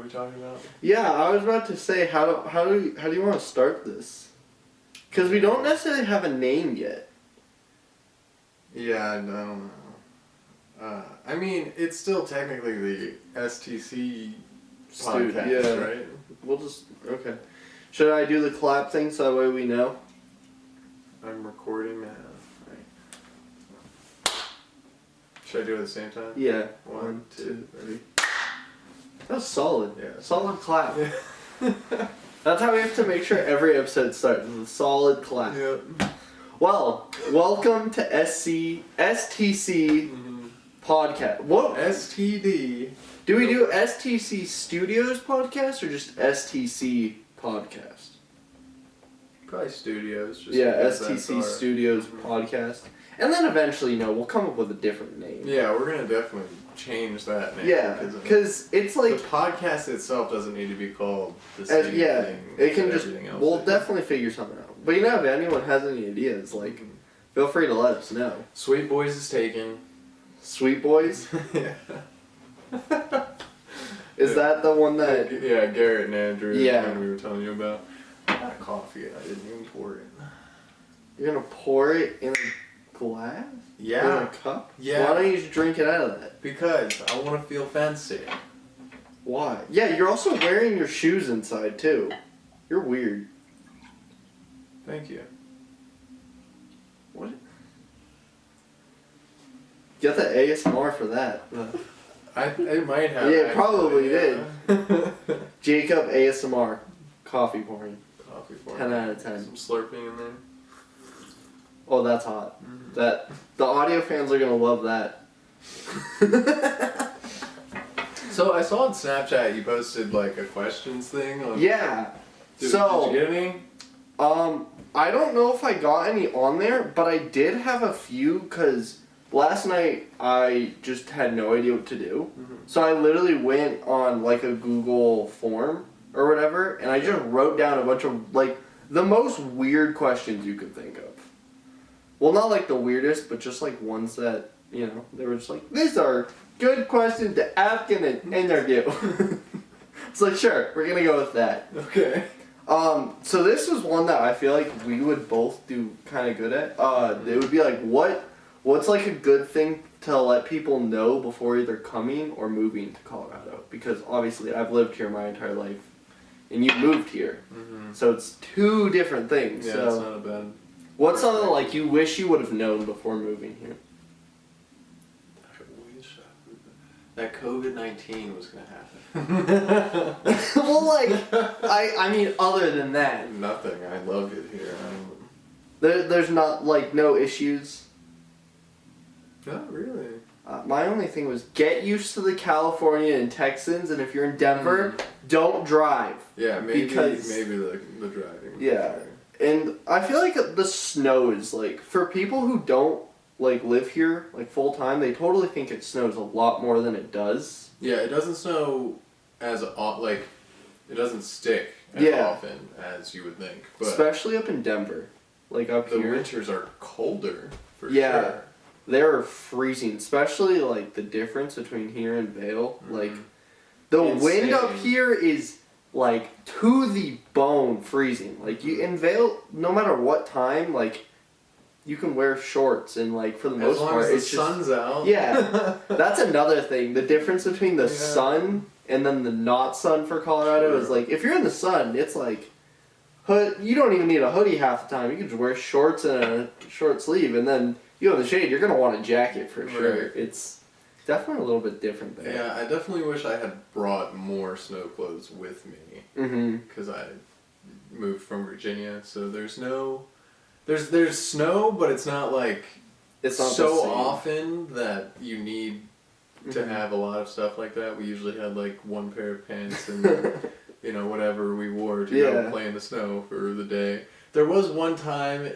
we talking about? Yeah, I was about to say, how do you want to start this? Because we don't necessarily have a name yet. Yeah, I don't know. I mean, it's still technically the STC podcast, right? We'll just, okay. Should I do the clap thing so that way we know? I'm recording now. Right. Should I do it at the same time? Yeah. 1, 2, 3. That was solid. Yeah. Solid clap. Yeah. That's how we have to make sure every episode starts with a solid clap. Yep. Well, welcome to STC Podcast. What? STD. Do we do STC Studios Podcast or just STC Podcast? Probably Studios. Just yeah, STC Studios Podcast. And then eventually, we'll come up with a different name. Yeah, we're going to definitely change that name. Yeah, because it's like... The podcast itself doesn't need to be called the same thing. It can just... We'll definitely figure something out. But if anyone has any ideas, feel free to let us know. Sweet Boys is taken. Sweet Boys? Yeah. Is that the one that... Yeah, Garrett and Andrew. Yeah. The one we were telling you about. I got coffee and I didn't even pour it. You're going to pour it in a glass? Yeah. In a cup? Yeah. Why don't you just drink it out of that? Because I want to feel fancy. Why? Yeah, you're also wearing your shoes inside, too. You're weird. Thank you. What? Get the ASMR for that. It might have. Yeah, it probably did. Jacob ASMR. Coffee pouring. Coffee pouring. 10 out of 10. Some slurping in there. Oh, that's hot. Mm-hmm. That the audio fans are gonna love that. So I saw on Snapchat you posted a questions thing on. Yeah. Did you get any? I don't know if I got any on there, but I did have a few because last night I just had no idea what to do. Mm-hmm. So I literally went on a Google form or whatever, and I just wrote down a bunch of the most weird questions you could think of. Well, not the weirdest, but just ones that, they were just these are good questions to ask in an interview. It's sure, we're gonna go with that. Okay. So this was one that I feel we would both do kind of good at. It would be what's a good thing to let people know before either coming or moving to Colorado? Because obviously I've lived here my entire life, and you moved here, so it's two different things. Yeah, so it's not a bad. What's something you wish you would have known before moving here? I wish that COVID-19 was gonna happen. Well, I mean, other than that, nothing. I love it here. there's not no issues. Not really. My only thing was get used to the California and Texans, and if you're in Denver, don't drive. Yeah, maybe the driving. Yeah, and I feel the snow is for people who don't live here full time, they totally think it snows a lot more than it does. Yeah, it doesn't snow as it doesn't stick as often as you would think. But especially up in Denver, up here. The winters are colder for sure. They're freezing, especially the difference between here and Vail. The wind up here is to the bone freezing. You in Vail, no matter what time, you can wear shorts and for the most part, as the sun's out. Yeah, that's another thing. The difference between the sun and then the not sun for Colorado is if you're in the sun, it's you don't even need a hoodie half the time. You can just wear shorts and a short sleeve, and then you in the shade, you're gonna want a jacket for sure. Right. It's definitely a little bit different there. Yeah, I definitely wish I had brought more snow clothes with me. Because I moved from Virginia, so there's snow, but it's not it's not so often that you need to have a lot of stuff like that. We usually had one pair of pants and whatever we wore to go play in the snow for the day. There was one time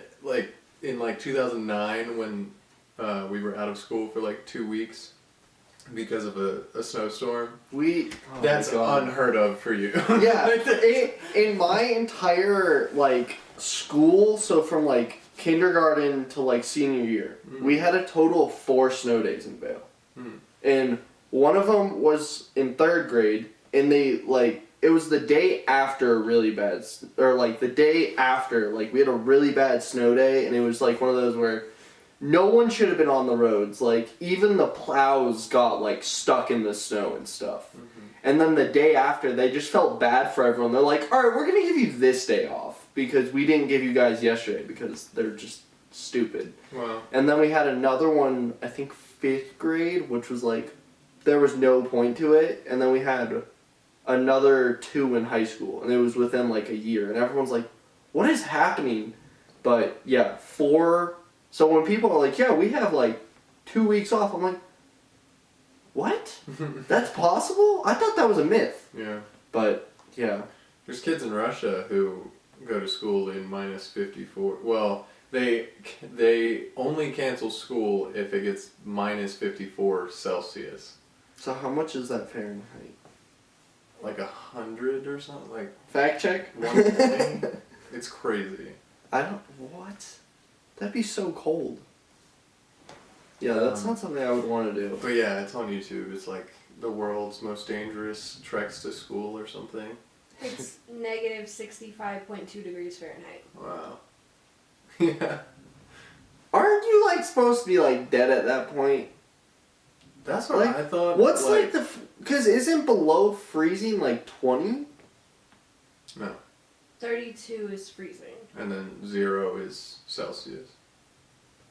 in 2009 when we were out of school for 2 weeks because of a snowstorm. That's unheard of for you. Yeah, in my entire school, so from kindergarten to senior year, we had a total of 4 snow days in Vail. And one of them was in 3rd grade, and they, like, it was the day after really bad, or, like, the day after, like, we had a really bad snow day, and it was, like, one of those where no one should have been on the roads. Like, even the plows got, like, stuck in the snow and stuff. Mm-hmm. And then the day after, they just felt bad for everyone. They're like, alright, we're gonna give you this day off, because we didn't give you guys yesterday, because they're just stupid. Wow. And then we had another one, I think 5th grade, which was, like, there was no point to it. And then we had another 2 in high school, and it was within, like, a year. And everyone's like, what is happening? But, yeah, 4... So when people are like, yeah, we have, like, 2 weeks off, I'm like, what? That's possible? I thought that was a myth. Yeah. But, yeah. There's kids in Russia who go to school in minus 54. Well, they only cancel school if it gets minus 54 Celsius. So how much is that Fahrenheit? Like 100 or something? Like fact check? 120? It's crazy. What? That'd be so cold. Yeah, that's not something I would want to do. But yeah, it's on YouTube. It's like the world's most dangerous treks to school or something. It's negative 65.2 degrees Fahrenheit. Wow. Yeah. Aren't you, like, supposed to be, like, dead at that point? That's what like, I thought. What's, like the... Because isn't below freezing, like, 20? No. 32 is freezing. And then 0 is Celsius.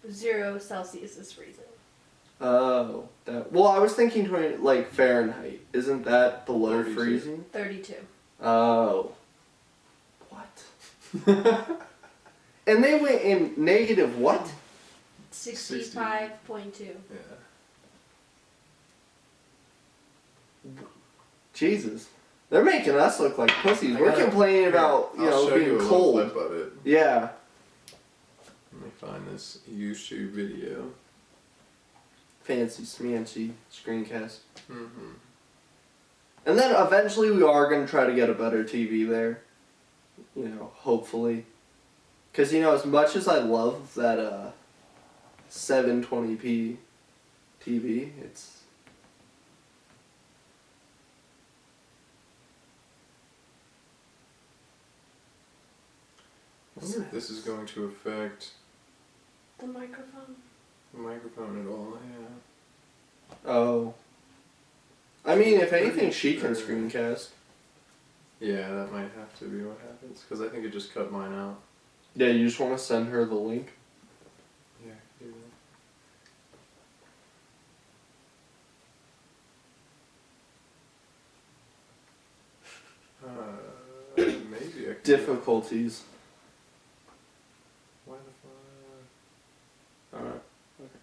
0 Celsius is freezing. Oh. Well, I was thinking 20, like, Fahrenheit. Isn't that below 32. freezing? 32. Oh. What? And they went in negative what? 65.2. Yeah. Jesus. They're making us look like pussies. We're complaining about, I'll show being you a cold. clip of it. Yeah. Let me find this YouTube video. Fancy, smancy screencast. Mm-hmm. And then eventually we are going to try to get a better TV there. Hopefully. Because, as much as I love that 720p TV, it's... I wonder if this is going to affect The microphone? the microphone at all, yeah. Oh. I mean, if anything, she can screencast. Yeah, that might have to be what happens, because I think it just cut mine out. Yeah, you just want to send her the link? Yeah, do that. Maybe I could. Difficulties. Why the fuck? Alright. Okay.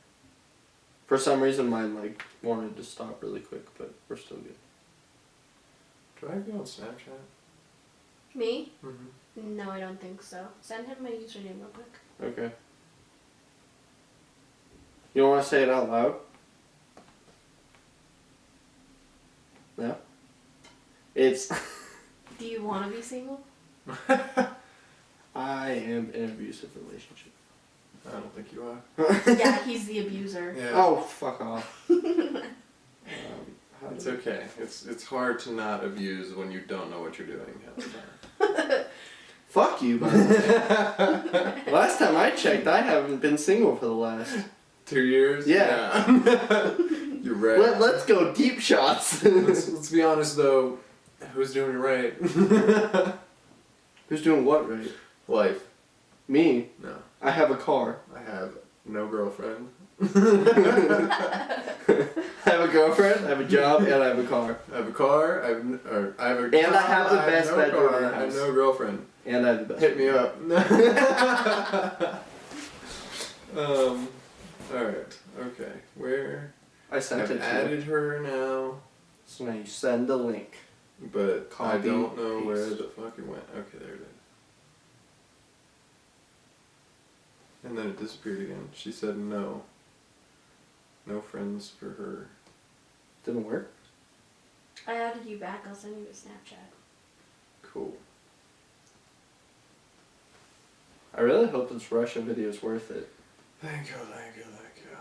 For some reason, mine, wanted to stop really quick, but we're still good. Do I have you on Snapchat? Me? Mm-hmm. No, I don't think so. Send him my username real quick. Okay. You don't want to say it out loud? No? It's... Do you want to be single? I am in an abusive relationship. I don't think you are. Yeah, he's the abuser. Yeah. Oh, fuck off. It's okay. It's hard to not abuse when you don't know what you're doing half the time. Fuck you, by the way. Last time I checked, I haven't been single for the last... 2 years? Yeah. You're right. Let's go deep shots. let's be honest though, who's doing it right? Who's doing what right? Life. Me. No. I have a car. I have no girlfriend. I have a girlfriend, I have a job, and I have a car. I have a car, I have a And I have the best no bedroom car, in the I have house. no girlfriend. And I have the best. Hit me up. Alright, okay. Where? I sent I've it to added you. her now, So now you send the link. but I Copy, don't know paste. where the fuck it went. Okay, there it is. And then it disappeared again. She said no. No friends for her. Didn't work? I added you back. I'll send you a Snapchat. Cool. I really hope this Russia video is worth it. Thank you, thank you, thank you.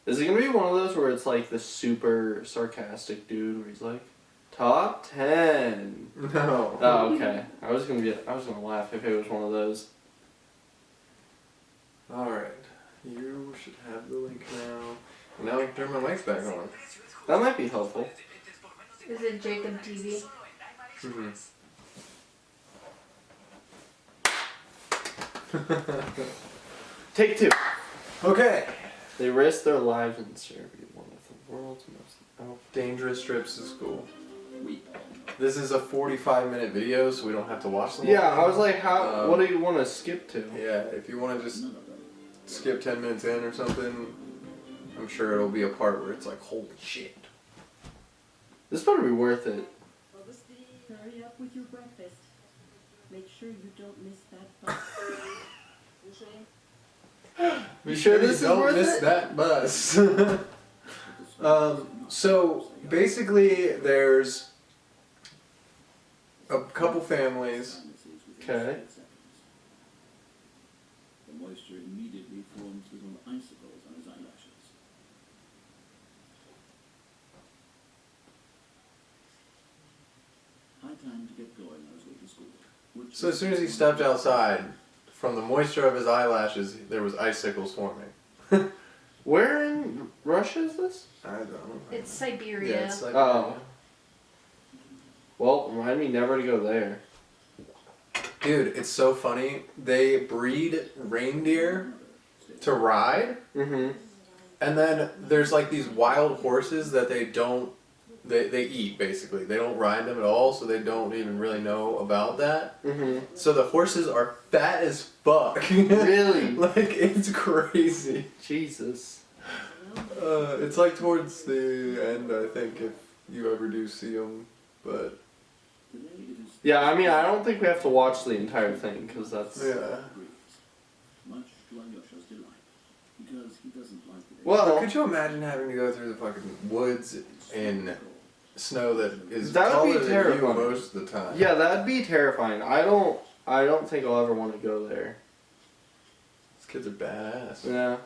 Is it gonna be one of those where it's like the super sarcastic dude where he's like, top 10? No. Oh, okay. I was gonna laugh if it was one of those. Alright. You should have the link now. And now I can turn my mic back on. That might be helpful. Is it Jacob TV? Mm-hmm. Take 2. Okay. They risked their lives in serving one of the world's most Dangerous trips to school. This is a 45-minute video, so we don't have to watch them. Yeah, I was like, how? What do you want to skip to? Yeah, if you want to just skip 10 minutes in or something, I'm sure it'll be a part where it's like, holy shit. This better be worth it. Hurry up with your breakfast. Make sure you don't miss that bus. You sure this is worth miss it? that bus. So basically, there's a couple families. Okay. The moisture immediately forms little icicles on his eyelashes. High time to get going on his way to school. So as soon as he stepped outside, from the moisture of his eyelashes, there was icicles forming. Where in Russia is this? I don't know. It's Siberia. Yeah, it's like, Oh. Well, remind me never to go there. dude, it's so funny. They breed reindeer to ride, Mm-hmm. and then there's like these wild horses that they don't, they eat basically. They don't ride them at all, so they don't even really know about that. Mm-hmm. So the horses are fat as fuck. Really? Like, it's crazy. Jesus. It's like towards the end, I think, if you ever do see them, but Yeah, I mean, I don't think we have to watch the entire thing, because that's... yeah. Much to Alyosha's delight, because he doesn't like it. Well, Could you imagine having to go through the fucking woods in snow that is That would taller be than terrifying. you most of the time? yeah, that'd be terrifying. I don't think I'll ever want to go there. These kids are badass. Yeah.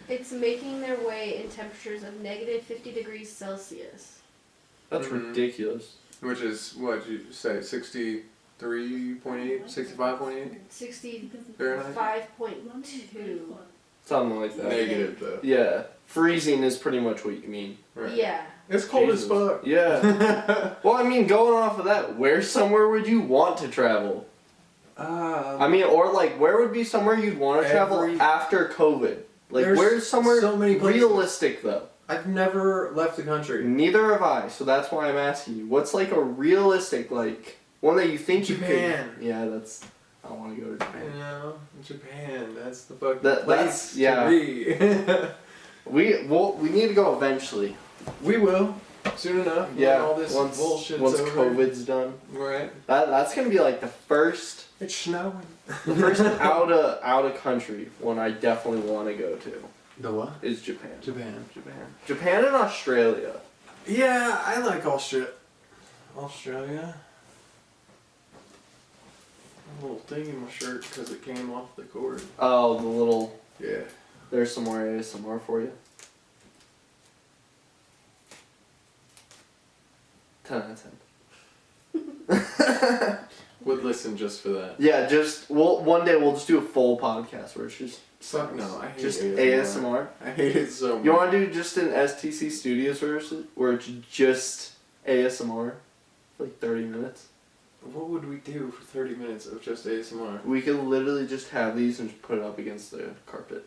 It's making their way in temperatures of negative 50 degrees Celsius. That's Mhm. ridiculous. Which is, what did you say, 63.8, 65.8? 65.2. Something like that. Negative, though. Yeah. Freezing is pretty much what you mean. Right. Yeah. It's cold Jesus. as fuck. Yeah. Well, I mean, going off of that, where somewhere would you want to travel? I mean, or like, where would be somewhere you'd want to travel Every- after COVID? Like, There's where's somewhere so many places. realistic, though? I've never left the country. Neither have I, so that's why I'm asking you. What's like a realistic, like, one that you think Japan. you could... Yeah, that's... I want to go to Japan. You know, Japan, that's the fucking That's- place yeah. to be. We need to go eventually. We will, soon enough, when Yeah, all this once bullshit's once over. COVID's done. Right. That's gonna be like the first It's snowing. out of country one I definitely want to go to The what? is Japan. Japan. Japan and Australia. Yeah, I like Australia. A little thing in my shirt because it came off the cord. Oh, the little. Yeah. There's some more ASMR for you. 10 out of 10. Would listen just for that. Yeah, one day we'll just do a full podcast where it's just Fuck no, I hate just ASMR. ASMR. I hate it so much. You want to do just an STC Studios version where it's just ASMR, like 30 minutes? What would we do for 30 minutes of just ASMR? We could literally just have these and just put it up against the carpet.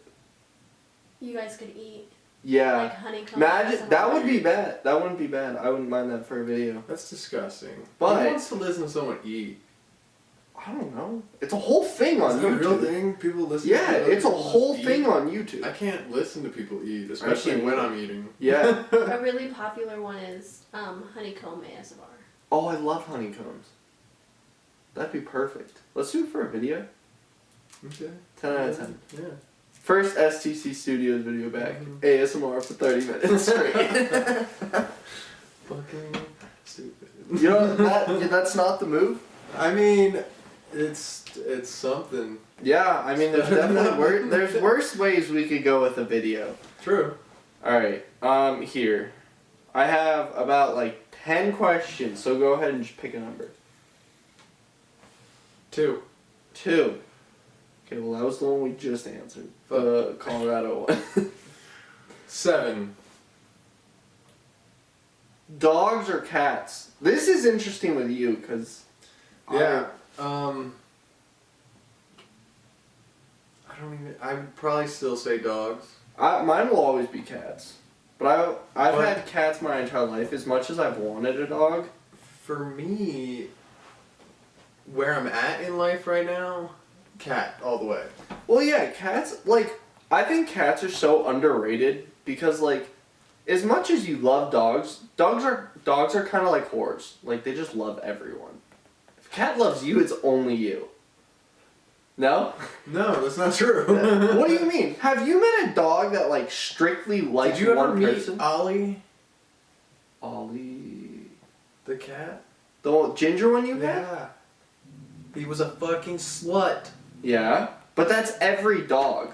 You guys could eat Yeah. like honeycomb. Imagine, that would be ASMR. bad. That wouldn't be bad. I wouldn't mind that for a video. That's disgusting. But- Who wants to listen to someone eat? I don't know. It's a whole thing on Is it a real YouTube. thing? People listen Yeah, to other it's a people whole eat? thing on YouTube. I can't listen to people eat, especially can't when either. I'm eating. Yeah. A really popular one is honeycomb ASMR. Oh, I love honeycombs. That'd be perfect. Let's do it for a video. Okay. 10 out of 10. Yeah. First STC Studios video back. Mhm. ASMR for 30 minutes straight. Fucking stupid. You know, that's not the move. I mean, it's something. Yeah, I mean, there's definitely there's worse ways we could go with a video. True. Alright, here. I have about like 10 questions, so go ahead and just pick a number. 2. 2. Okay, well that was the one we just answered. The Colorado one. 7. Dogs or cats? This is interesting with you, because... Yeah. I don't even... I would probably still say dogs. Mine will always be cats. But I've had cats my entire life, as much as I've wanted a dog. For me, where I'm at in life right now, cat all the way. Well, yeah, cats, like, I think cats are so underrated, because, like, as much as you love dogs are kind of like whores. Like, they just love everyone. If a cat loves you, it's only you. No? No, that's not true. What do you mean? Have you met a dog that, like, strictly likes Did you ever one meet person? Ollie? Ollie... The cat? The old ginger one you had? Yeah. He was a fucking slut. Yeah. But that's every dog.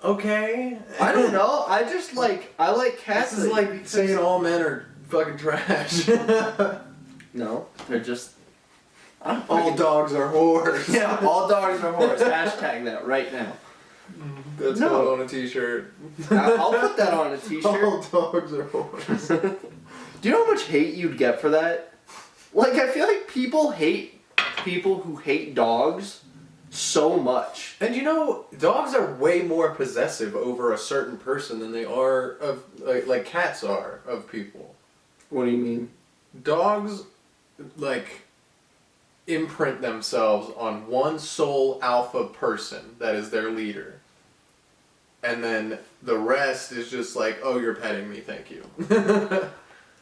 Okay. I don't know. I just like... I like cats. This is like saying all men are fucking trash. No. They're just... All dogs are whores. Yeah, all dogs are whores. Hashtag that right now. That's No. going on a t-shirt. I'll put that on a t-shirt. All dogs are whores. Do you know how much hate you'd get for that? Like, I feel like people hate people who hate dogs so much. And you know, dogs are way more possessive over a certain person than they are of, like cats are of people. What do you mean? Dogs, like, imprint themselves on one sole alpha person that is their leader. And then the rest is just like, oh, you're petting me, thank you.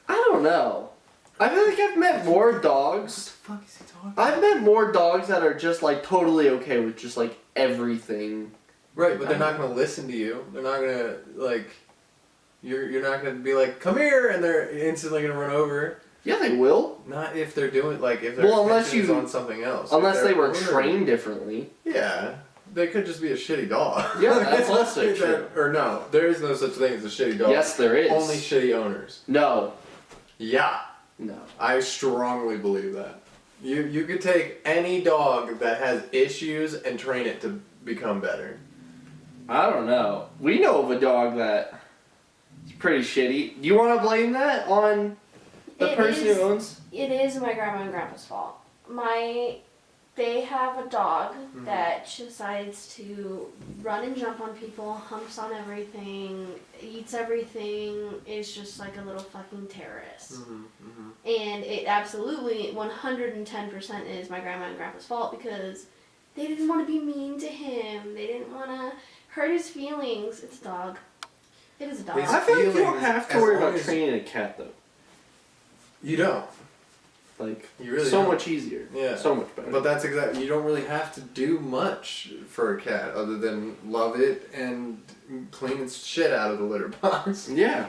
I don't know. I feel like I've met more dogs. What the fuck is he talking about? I've met more dogs that are just, like, totally okay with just, like, everything. Right, but they're not going to listen to you. They're not going to, like, you're not going to be like, come here, and they're instantly going to run over. Yeah, they will. Not if they're doing, like, if their unless attention's you- on something else. Unless If they they're were owner- trained differently. Yeah. They could just be a shitty dog. Yeah, that's also That- true. Or no, there is no such thing as a shitty dog. Yes, there is. Only shitty owners. No. Yeah. No. I strongly believe that. You could take any dog that has issues and train it to become better. I don't know. We know of a dog that is pretty shitty. Do you want to blame that on the It person is- who owns? It is my grandma and grandpa's fault. They have a dog that decides to run and jump on people, humps on everything, eats everything, is just like a little fucking terrorist. And it absolutely 110% is my grandma and grandpa's fault because they didn't want to be mean to him. They didn't want to hurt his feelings. It's a dog. It is a dog. His I feel like you don't feelings, have to as worry long about as- training a cat though. You don't. Like, You really so don't. much easier. Yeah. So much better. But that's exactly, you don't really have to do much for a cat other than love it and clean its shit out of the litter box. Yeah.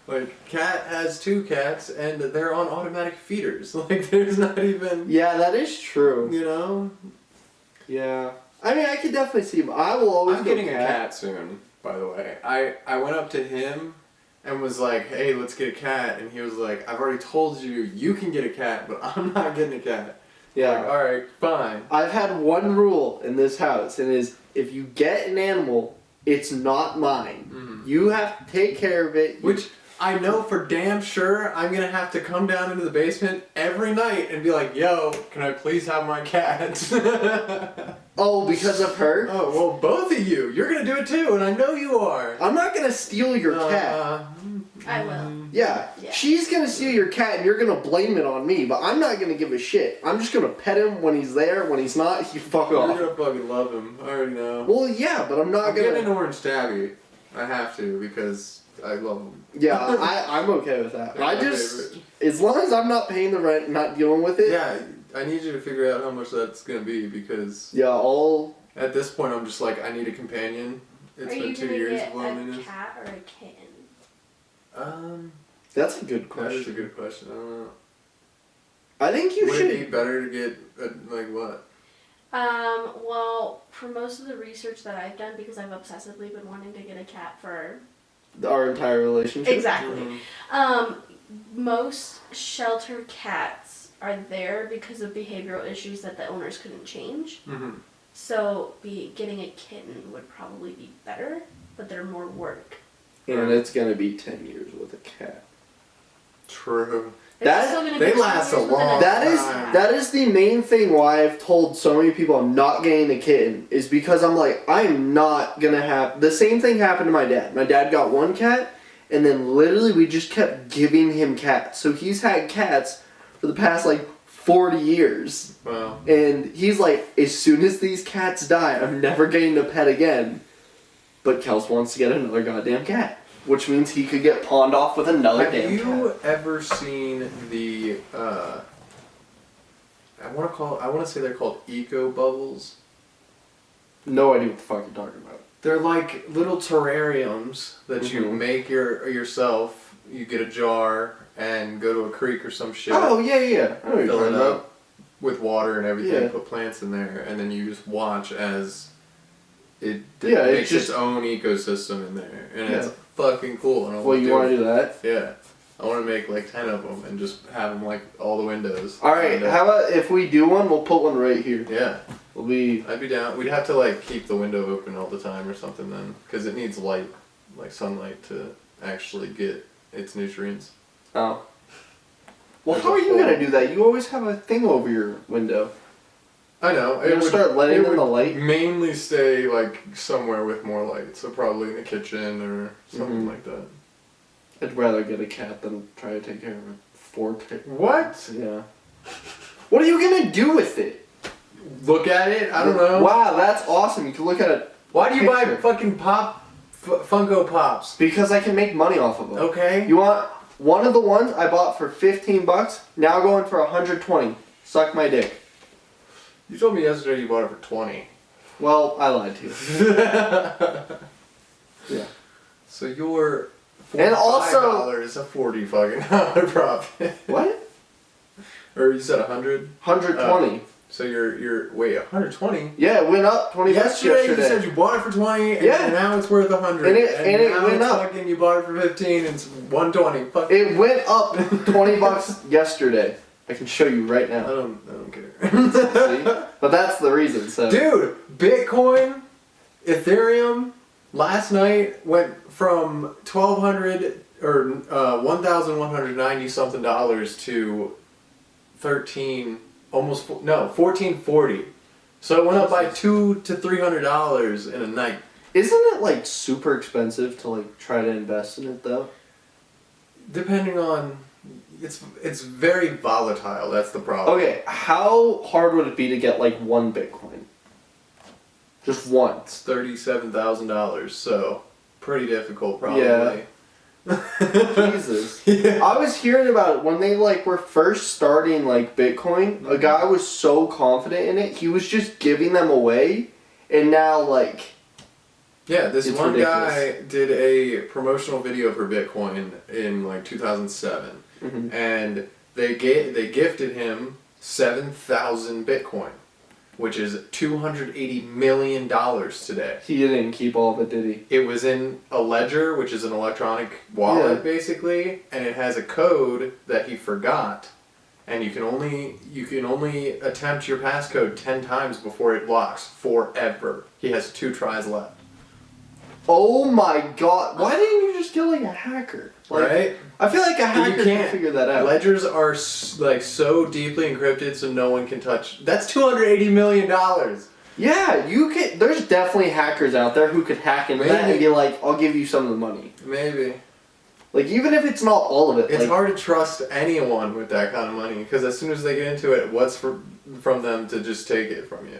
Like, Cat has 2 cats and they're on automatic feeders. Like, there's not even, Yeah, that is true. you know? Yeah. I mean, I could definitely see him. I will always I'm go getting a cat soon, by the way. I went up to him and was like, hey, let's get a cat. And he was like, I've already told you, you can get a cat, but I'm not getting a cat. Yeah. Like, alright, fine. I've had one rule in this house, and it is if you get an animal, it's not mine. You have to take care of it. Which I know for damn sure I'm gonna have to come down into the basement every night and be like, yo, can I please have my cat? Oh, because of her? Oh, well, both of you. You're gonna do it too, and I know you are. I'm not gonna steal your cat. I will. Yeah. Yeah. She's gonna steal your cat and you're gonna blame it on me, but I'm not gonna give a shit. I'm just gonna pet him when he's there. When he's not, you fuck You're off. gonna fucking love him. I already know. Well, yeah, but I'm not I'm getting an gonna. orange tabby. I have to because I love him. Yeah, I'm okay with that. They're I my just, favorite. as long as I'm not paying the rent, not dealing with it. Yeah, I need you to figure out how much that's gonna be because Yeah, I'll. at this point I'm just like, I need a companion. It's Are been you 2 gonna years get of loneliness. a cat or a kitten? That's a good That is a question. good question. I don't know. I think you Would should. it be better to get like what? Well, for most of the research that I've done, because I've obsessively been wanting to get a cat for our entire relationship. Exactly. Most shelter cats are there because of behavioral issues that the owners couldn't change. Mm-hmm. So getting a kitten would probably be better, but they're more work. And it's gonna be 10 years with a cat. True. They last a long That is the main thing why I've told so many people I'm not getting a kitten, is because I'm like, I'm not gonna have... The same thing happened to my dad. My dad got one cat, and then literally we just kept giving him cats. So he's had cats for the past 40 years. Wow. And he's like, as soon as these cats die, I'm never getting a pet again. But Kels wants to get another goddamn cat. Which means he could get pawned off with another damn cat. Have you ever seen the, I want to say they're called eco bubbles? No idea what the fuck you're talking about. They're like little terrariums that you make yourself. You get a jar and go to a creek or some shit. Oh, yeah. I know what you're Fill talking it about. up with water and everything. Yeah. Put plants in there, and then you just watch as it Yeah, makes it's just- its own ecosystem in there, and Yeah. it's fucking cool. And I Well, you want to do that? Yeah, I want to make 10 of them and just have them all the windows. Alright, how about if we do one, we'll put one right here. Yeah, We'll be... I'd be down. We'd have to keep the window open all the time or something then, because it needs light, sunlight to actually get its nutrients. Oh. Well, how are you going to do that? You always have a thing over your window. I know. You're going to start letting in the light? Mainly stay somewhere with more light, so probably in the kitchen or something like that. I'd rather get a cat than try to take care of a 4-pit. What? Yeah. What are you going to do with it? Look at it? I don't know. Wow, that's awesome. You can look at it. Why do you buy Picture. fucking Funko Pops? Because I can make money off of them. Okay. You want one of the ones I bought for $15, now going for $120. Suck my dick. You told me yesterday you bought it for 20. Well, I lied to you. Yeah. So you're And also- $45 a $40 fucking profit. What? Or you said 100? 120. So you're wait, 120? Yeah, it went up 20 bucks Yesterday yesterday. you said you bought it for 20 and Yeah. now it's worth 100. And it now went it's up. Fucking, you bought it for 15 and it's 120. Fuck. It went up 20 bucks yesterday. I can show you right I now. don't care. See? But that's the reason, so. Dude, Bitcoin, Ethereum, last night went from $1,200 or $1,190 something to $1,440. So it went up by $200 to $300 in a night. Isn't it super expensive to try to invest in it though? Depending on, it's very volatile. That's the problem. Okay, how hard would it be to get one Bitcoin? Just one. It's $37,000. So pretty difficult, probably. Yeah. Jesus. Yeah. I was hearing about it when they were first starting Bitcoin. A guy was so confident in it, he was just giving them away, and now Yeah, this It's one ridiculous. guy did a promotional video for Bitcoin in 2007, and they gifted him 7,000 Bitcoin, which is $280 million today. he didn't keep all of it, did he? It was in a ledger, which is an electronic wallet, Yeah. basically, and it has a code that he forgot, and you can only attempt your passcode 10 times before it locks forever. He has 2 tries left. Oh my god! Why didn't you just get a hacker? Right? I feel like a hacker You can can't figure that out. Ledgers are so deeply encrypted, so no one can touch. That's $280 million. Yeah, you can. There's definitely hackers out there who could hack into that and Maybe. be like, "I'll give you some of the money." Maybe. Even if it's not all of it. It's hard to trust anyone with that kind of money because as soon as they get into it, what's from them to just take it from you?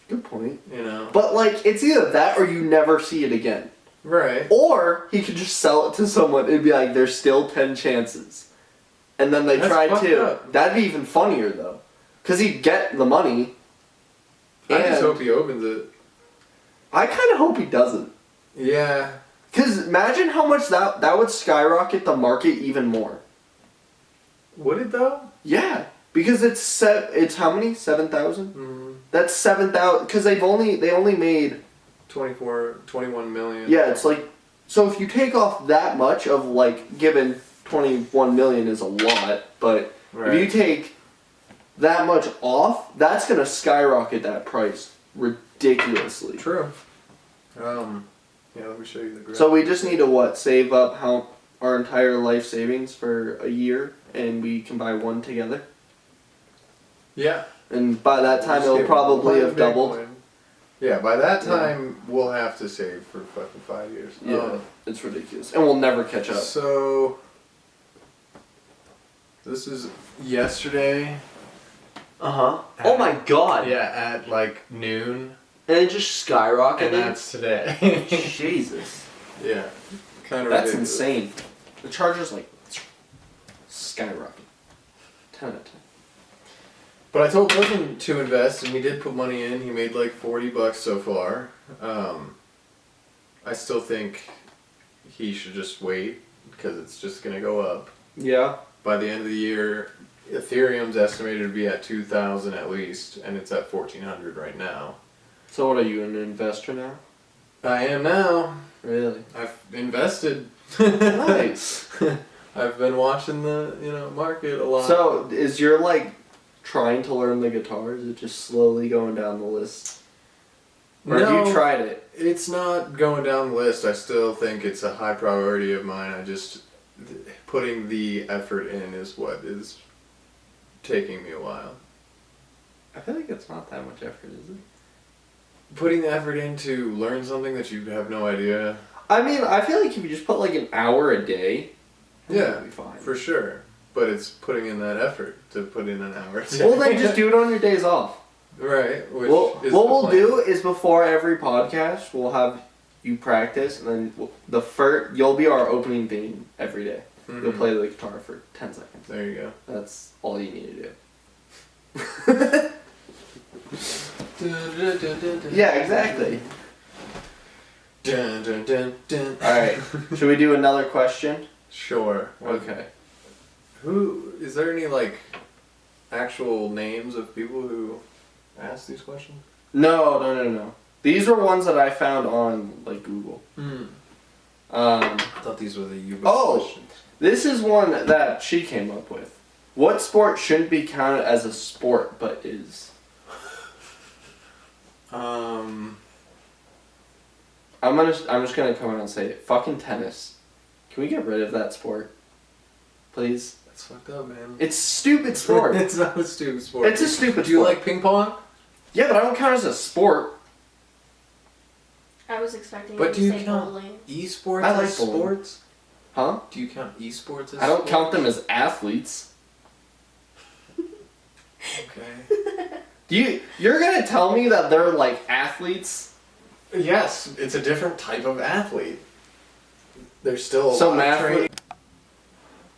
Good point. You know. But it's either that or you never see it again. Right. Or he could just sell it to someone and be like, "There's still 10 chances," and then they That's try fucked to. up. That'd be even funnier though, because he'd get the money. I just and hope he opens it. I kind of hope he doesn't. Yeah. Because imagine how much that would skyrocket the market even more. Would it though? Yeah, because it's how many? 7,000. Mm-hmm. That's 7,000. Because they only made. 21 million. Yeah, it's So if you take off that much of like, given 21 million is a lot, but if you take that much off, that's gonna skyrocket that price ridiculously. True. Yeah, let me show you the graph. So we just need to save up our entire life savings for a year, and we can buy one together. Yeah. And by that time, Just it'll get probably one have big doubled. one. Yeah, by that time, we'll have to save for fucking 5 years. Yeah, it's ridiculous, and we'll never catch up. So, this is yesterday. Oh my god! Yeah, at like noon. And it just skyrocketed. And that's today. Jesus. Yeah. Kind of That's ridiculous. insane. The charger's like skyrocket. 10 out of 10. But I told Griffin to invest, and he did put money in. He made like $40 so far. I still think he should just wait because it's just gonna go up. Yeah. By the end of the year, Ethereum's estimated to be at 2,000 at least, and it's at 1,400 right now. So what are you, an investor now? I am now. Really? I've invested. Nice. I've been watching the market a lot. So is your trying to learn the guitar? Is it just slowly going down the list? Or have you tried it? It's not going down the list. I still think it's a high priority of mine. I just putting the effort in is what is taking me a while. I feel like it's not that much effort, is it? Putting the effort in to learn something that you have no idea. I mean, I feel like if you just put an hour a day, Yeah, it'll be fine. for sure. But it's putting in that effort to put in an hour. Well, then just do it on your days off. Right. Which What is we'll the plan. do is before every podcast, we'll have you practice, and then you'll be our opening theme every day. Mhm. You'll play the guitar for 10 seconds. There you go. That's all you need to do. Yeah, exactly. Dun, dun, dun, dun. Alright, should we do another question? Sure. Okay. Who is there any actual names of people who ask these questions? No. These are ones that I found on Google. I thought these were the U-boat Oh! questions. This is one that she came up with. What sport shouldn't be counted as a sport but is? I'm just gonna come out and say it. Fucking tennis. Can we get rid of that sport? Please? That's fucked up, man. It's a stupid sport. It's not a stupid sport. It's a stupid Do you sport. like ping pong? Yeah, but I don't count it as a sport. I was expecting But you do to you say count bowling. esports I like as bowling. sports? Huh? Do you count esports as I don't sports? count them as athletes. Okay. You're gonna tell me that they're athletes? Yes, it's a different type of athlete. There's still a So lot of math training.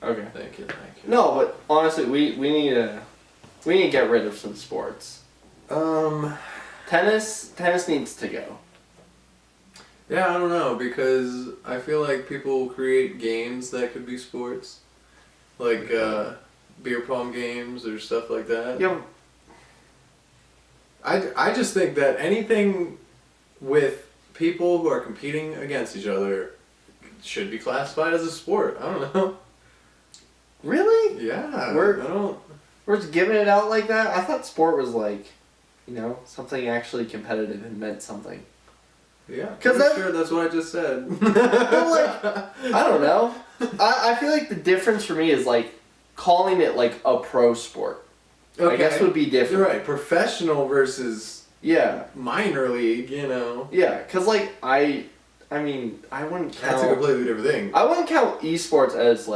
Okay. Thank you. No, but honestly, we need to get rid of some sports. Tennis needs to go. Yeah, I don't know, because I feel like people create games that could be sports. Like, beer pong games or stuff like that. Yeah. I just think that anything with people who are competing against each other should be classified as a sport. I don't know. Really? Yeah. We're just giving it out like that? I thought sport was something actually competitive and meant something. Yeah. 'Cause Sure, that's what I just said. But I don't know. I feel like the difference for me is calling it a pro sport. Okay. I guess would be different. You're right. Professional versus Yeah. minor league, Yeah, because I mean, I wouldn't count. That's a completely different thing. I wouldn't count esports as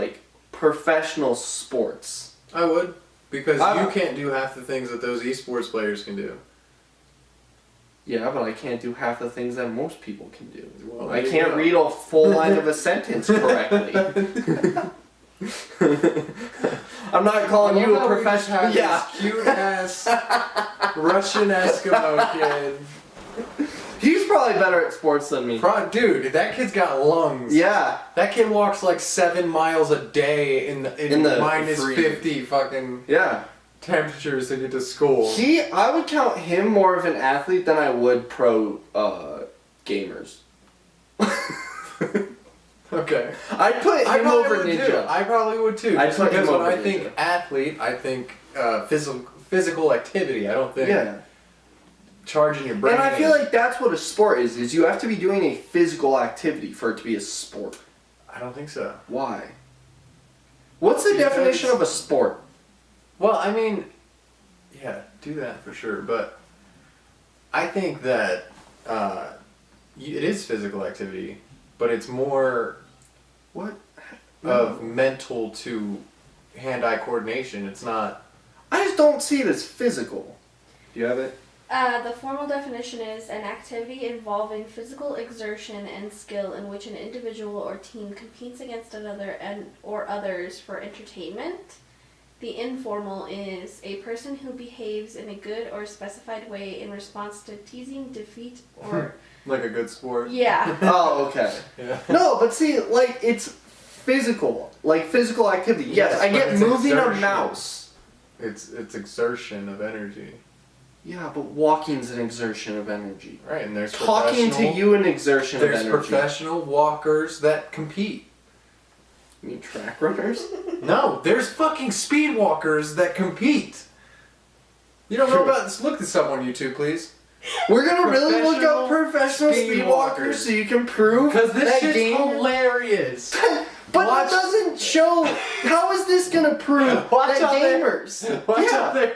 professional sports. I would. Because I- you can't do half the things that those esports players can do. Yeah, but I can't do half the things that most people can do. Well, I there you can't go. read a full line of a sentence correctly. I'm not calling you a professional. Yeah. Cute ass Russian Eskimo kid. He's probably better at sports than me. Dude, that kid's got lungs. Yeah. That kid walks 7 miles a day in the minus freeze. 50 fucking Yeah. temperatures to get to school. I would count him more of an athlete than I would pro gamers. Okay. I'd put him probably over would Ninja. too. I probably would too. I'd Just put him because when over I Ninja. think athlete, I think physical activity. I don't think charging your brain. And I feel like that's what a sport is you have to be doing a physical activity for it to be a sport. I don't think so. Why? What's the definition of a sport? Well, I mean, yeah, do that for sure. But I think that it is physical activity, but it's more What? of mental to hand-eye coordination. It's not. I just don't see it as physical. Do you have it? The formal definition is an activity involving physical exertion and skill in which an individual or team competes against another or others for entertainment. The informal is a person who behaves in a good or specified way in response to teasing, defeat, or... Like a good sport. Yeah. Oh, okay. Yeah. No, but see, like, it's physical. Like, physical activity. Yes, I but get it's moving a exertion. mouse. It's exertion of energy. Yeah, but walking's an exertion of energy. Right, and there's Talking to you an exertion of There's energy. professional walkers that compete. You mean track runners? No, there's fucking speed walkers that compete. You don't know about this? Look this up on YouTube, please. We're gonna really look up Professional professional speed speed walkers. walkers so you can prove Because this that shit's hilarious. But Watch- it doesn't show. How is this gonna prove Watch that out there. gamers? Watch yeah, out there.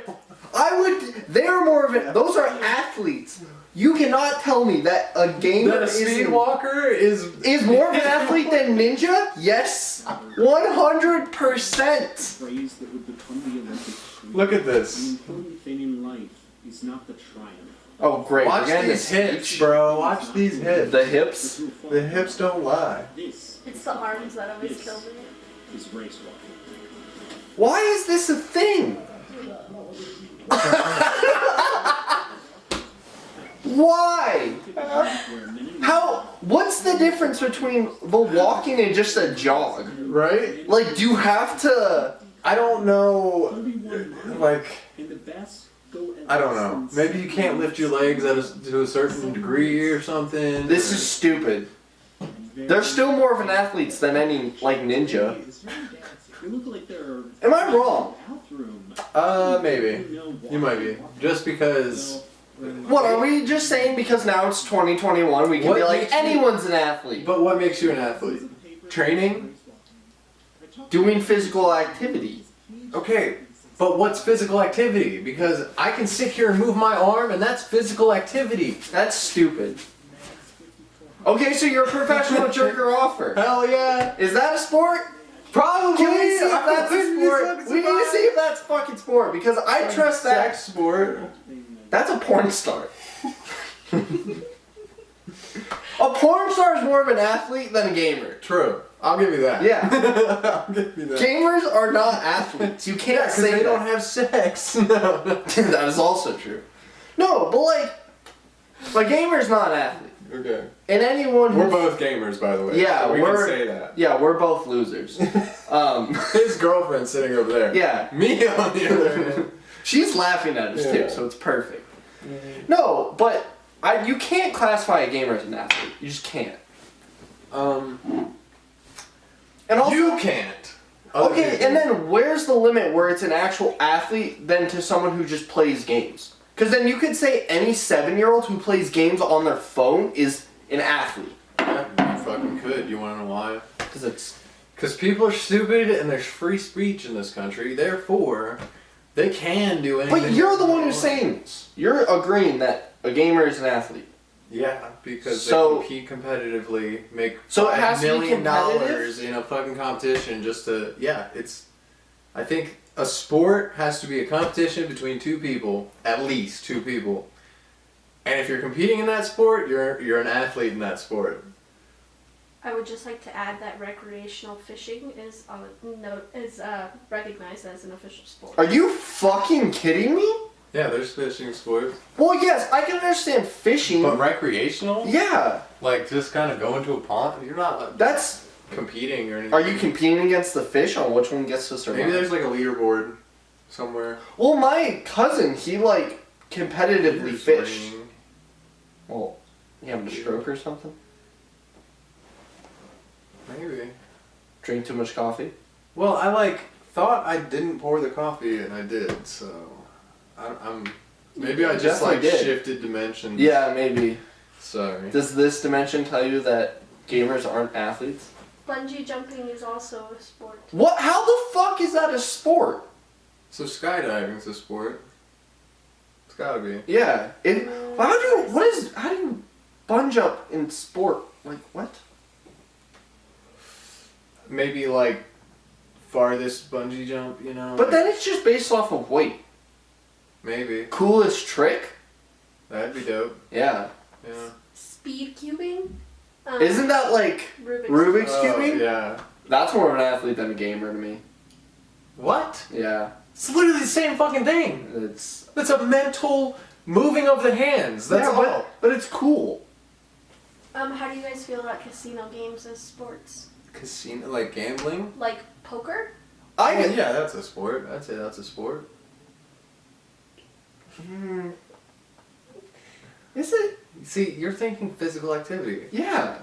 I would. They're more of an. Those are athletes. You cannot tell me that a gamer That a speed is walker is more of an athlete than Ninja. Yes, 100%. Phrase that would become the Olympic streak. Look at The this. important thing in life is not the triumph. Oh great! Watch we're getting these the hips, speech. bro. Watch these hips. The hips. The hips don't lie. This It's the arms that always kill me. is race walking. Why is this a thing? Why? Where men and How? What's the difference between the walking and just a jog? Right? Like, do you have to? I don't know. 31 Like, and the best go at I don't know. Maybe you can't lift your legs to a certain degree or something. This is stupid. They're still more of an athletes than any like ninja. They look like they're Am I wrong? Maybe. You might be. Just because. What are we just saying? Because now it's 2021, we can What be like makes you- anyone's an athlete. But what makes you an athlete? Training? Doing physical activity. Okay, but what's physical activity? Because I can sit here and move my arm, and that's physical activity. That's stupid. Okay, so you're a professional jerker-offer. Hell yeah! Is that a sport? Probably. Can we see if I that's a wouldn't be sport? fucking We need to surprised. see if that's fucking sport because I trust that. Sex sport. That's a porn star. A porn star is more of an athlete than a gamer. True. I'll give you that. Yeah. I'll give you that. Gamers are not athletes. You can't Yeah, 'cause say they that. don't have sex. No. That is also true. No, but like, a gamer's not an athlete. Okay. And anyone We're who's... both gamers, by the way. Yeah, so we we're- can say that. Yeah, we're both losers. His girlfriend's sitting over there. Yeah. Me on the other hand. She's laughing at us Yeah. too, so it's perfect. No, but you can't classify a gamer as an athlete. You just can't. And also, You can't. Other okay, people- and then where's the limit where it's an actual athlete than to someone who just plays games? Because then you could say any 7-year-old who plays games on their phone is an athlete. Yeah, you fucking could. You want to know why? Because it's... Because people are stupid and there's free speech in this country. Therefore, they can do anything. But you're the they one who's want. saying this. You're agreeing that a gamer is an athlete. Yeah, because So- they compete competitively, make So it $5 has to be million competitive? in a fucking competition just to it's. I think a sport has to be a competition between two people, at least two people, and if you're competing in that sport, you're an athlete in that sport. I would just like to add that recreational fishing is recognized as an official sport. Are you fucking kidding me? Yeah, there's fishing sports, Well, yes, I can understand fishing. but recreational, Yeah, like just kind of going to a pond. You're not that's... competing or anything. Are you competing against the fish on which one gets to survive? Maybe there's like a leaderboard somewhere. Well, my cousin, he like competitively fished. Swimming. Well, you having a stroke or something? Maybe. Drink too much coffee? Well, I thought I didn't pour the coffee and I did, so I'm maybe I just definitely did. shifted dimensions. Yeah, maybe. Sorry. Does this dimension tell you that gamers aren't athletes? Bungee jumping is also a sport. What? How the fuck is that a sport? So skydiving's a sport. It's gotta be. Yeah. How do you bunge up in sport? Like, what? Maybe farthest bungee jump, you know? But then it's just based off of weight. Maybe. Coolest trick? That'd be dope. Yeah. Yeah. Speed cubing? Isn't that like Rubik's cubing? Yeah. That's more of an athlete than a gamer to me. What? Yeah. It's literally the same fucking thing. It's That's a mental moving of the hands. That's yeah, all. but it's cool. How do you guys feel about casino games as sports? Casino, like gambling? Like poker? Yeah, that's a sport. I'd say that's a sport. Is it? See, you're thinking physical activity. Yeah.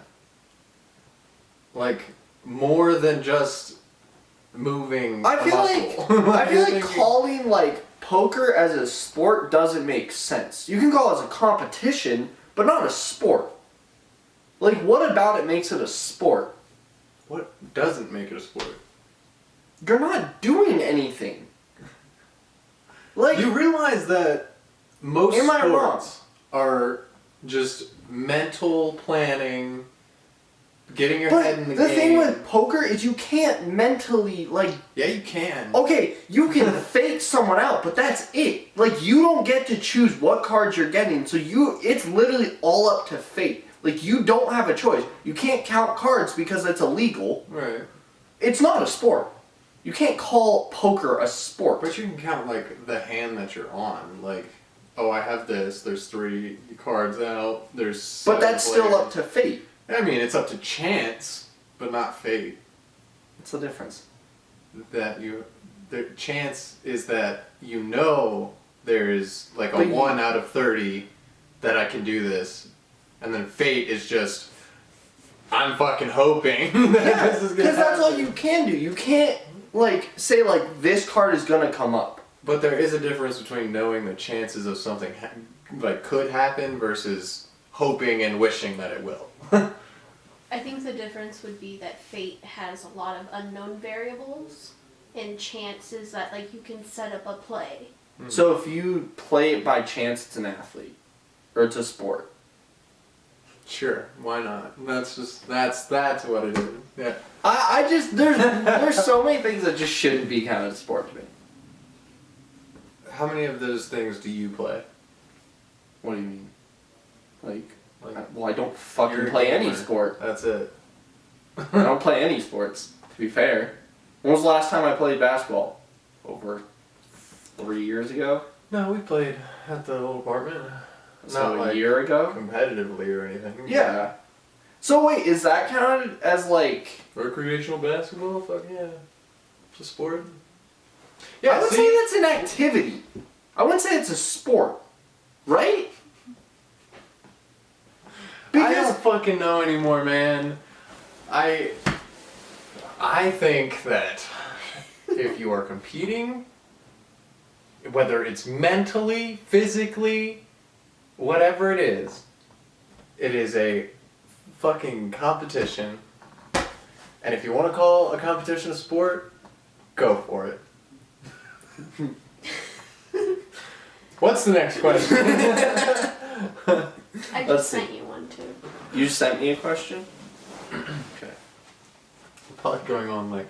Like, more than just moving I a feel muscle. I feel You're like thinking- calling poker as a sport doesn't make sense. You can call it as a competition, but not a sport. Like, what about it makes it a sport? What doesn't make it a sport? You're not doing anything. Like, You realize that most Am I sports are just mental planning, getting your head in but the the game. thing with poker is you can't mentally, Yeah, you can. okay, you can fake someone out, but that's it. Like, you don't get to choose what cards you're getting, so it's literally all up to fate. Like, you don't have a choice. You can't count cards because it's illegal. Right. It's not a sport. You can't call poker a sport. But you can count, the hand that you're on. Like, oh, I have this, there's 3 cards out, there's But 7 that's still players. up to fate. I mean, it's up to chance, but not fate. What's the difference? The chance is that you know there is a But 1 out of 30 that I can do this, and then fate is just I'm fucking hoping that Yeah, this is gonna because that's all happen. you can do. You can't, say, this card is gonna come up. But there is a difference between knowing the chances of something could happen versus hoping and wishing that it will. I think the difference would be that fate has a lot of unknown variables, and chance is that you can set up a play. So if you play it by chance, it's an athlete. Or it's a sport. Sure, why not? That's what it is. Yeah. I just, there's so many things that just shouldn't be counted as sport to me. How many of those things do you play? What do you mean? Like, Well, I don't fucking you're a play any gamer. sport. That's it. I don't play any sports, to be fair. When was the last time I played basketball? Over 3 years ago? No, we played at the old apartment. So Not a year ago? competitively or anything. Yeah. So wait, is that counted as Recreational basketball? Fuck yeah. It's a sport. I Yeah, would see? say that's an activity. I wouldn't say it's a sport. Right? I don't fucking know anymore, man. I think that if you are competing, whether it's mentally, physically, whatever it is a fucking competition. And if you want to call a competition a sport, go for it. What's the next question? I Let's just see. sent you one too. You sent me a question? Okay. Probably going on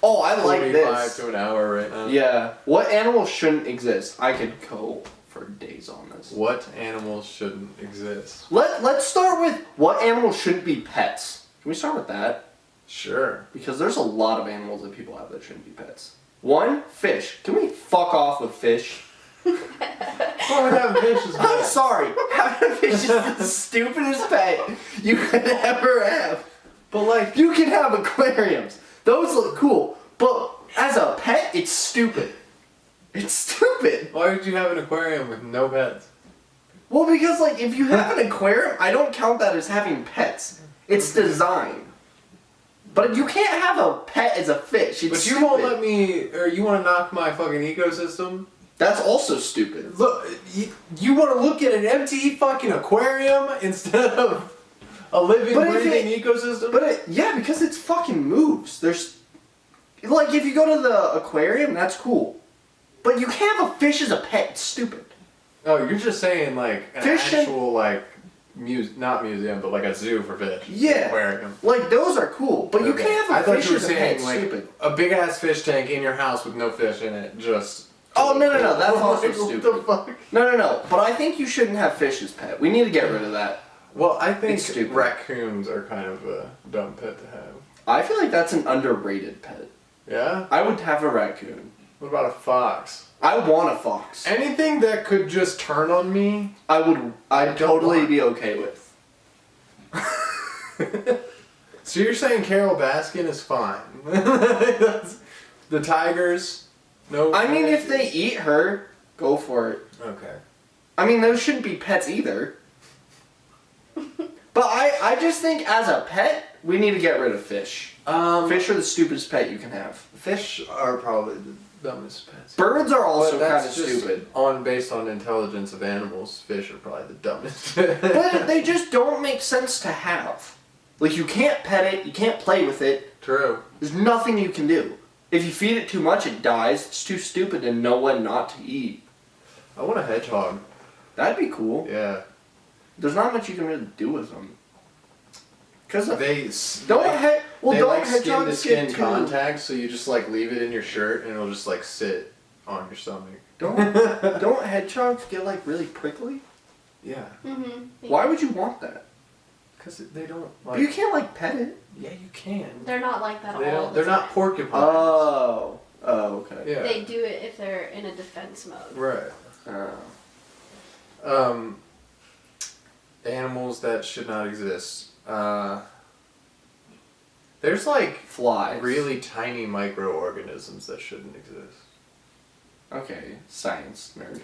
Oh, I like 45 this. to an hour right now. Yeah. What animals shouldn't exist? I could go for days on this. What animals shouldn't exist? Let's start with what animals shouldn't be pets. Can we start with that? Sure. Because there's a lot of animals that people have that shouldn't be pets. 1, fish. Can we fuck off with fish? What would have fish as I'm pets? sorry. Having a fish is the stupidest pet you could ever have. But You can have aquariums. Those look cool. But as a pet, it's stupid. It's stupid. why would you have an aquarium with no pets? Well, because if you have an aquarium, I don't count that as having pets. It's design. But you can't have a pet as a fish. It's But you stupid. won't let me, or you want to knock my fucking ecosystem? That's also stupid. Look, you want to look at an empty fucking aquarium instead of a living, breathing ecosystem? Yeah, because it's fucking moves. There's, like, if you go to the aquarium, that's cool. But you can't have a fish as a pet. It's stupid. Oh, you're just saying like an Fish and- actual like not museum, but like a zoo for fish. Yeah. Aquarium. Like, those are cool. But you Okay. can't I have a thought fish you were as a pet. saying It's like stupid. a big ass fish tank in your house with no fish in it, just. Oh, no. That's also Like, stupid. What the fuck? No. But I think you shouldn't have fish as pet. We need to get rid of that. Well, I think It's stupid. raccoons are kind of a dumb pet to have. I feel like that's an underrated pet. Yeah? I would have a raccoon. What about a fox? I want a fox. Anything that could just turn on me. I'd totally want- be okay with. So you're saying Carol Baskin is fine? That's- the tigers? No. I mean, if they eat her, go for it. Okay. I mean, those shouldn't be pets either. But I just think as a pet, we need to get rid of fish. Fish are the stupidest pet you can have. Fish are probably the dumbest pets. Birds are also But kind of that's just stupid. based on intelligence of animals, fish are probably the dumbest. But they just don't make sense to have. Like, you can't pet it, you can't play with it. True. There's nothing you can do. If you feed it too much, it dies. It's too stupid and know when not to eat. I want a hedgehog. That'd be cool. Yeah. There's not much you can really do with them. Cause They don't like skin to hedgehogs skin get too... contact, so you just like leave it in your shirt and it'll just like sit on your stomach. Don't hedgehogs get like really prickly? Yeah. Mm-hmm. Why would you want that? Because they don't But you can't like pet it. Yeah, you can. They're not like that They all don't. the They're time. not porcupines. Oh, okay. Yeah. They do it if they're in a defense mode. Right. Oh. Animals that should not exist. There's like Flies. really tiny microorganisms that shouldn't exist. Okay, science nerd.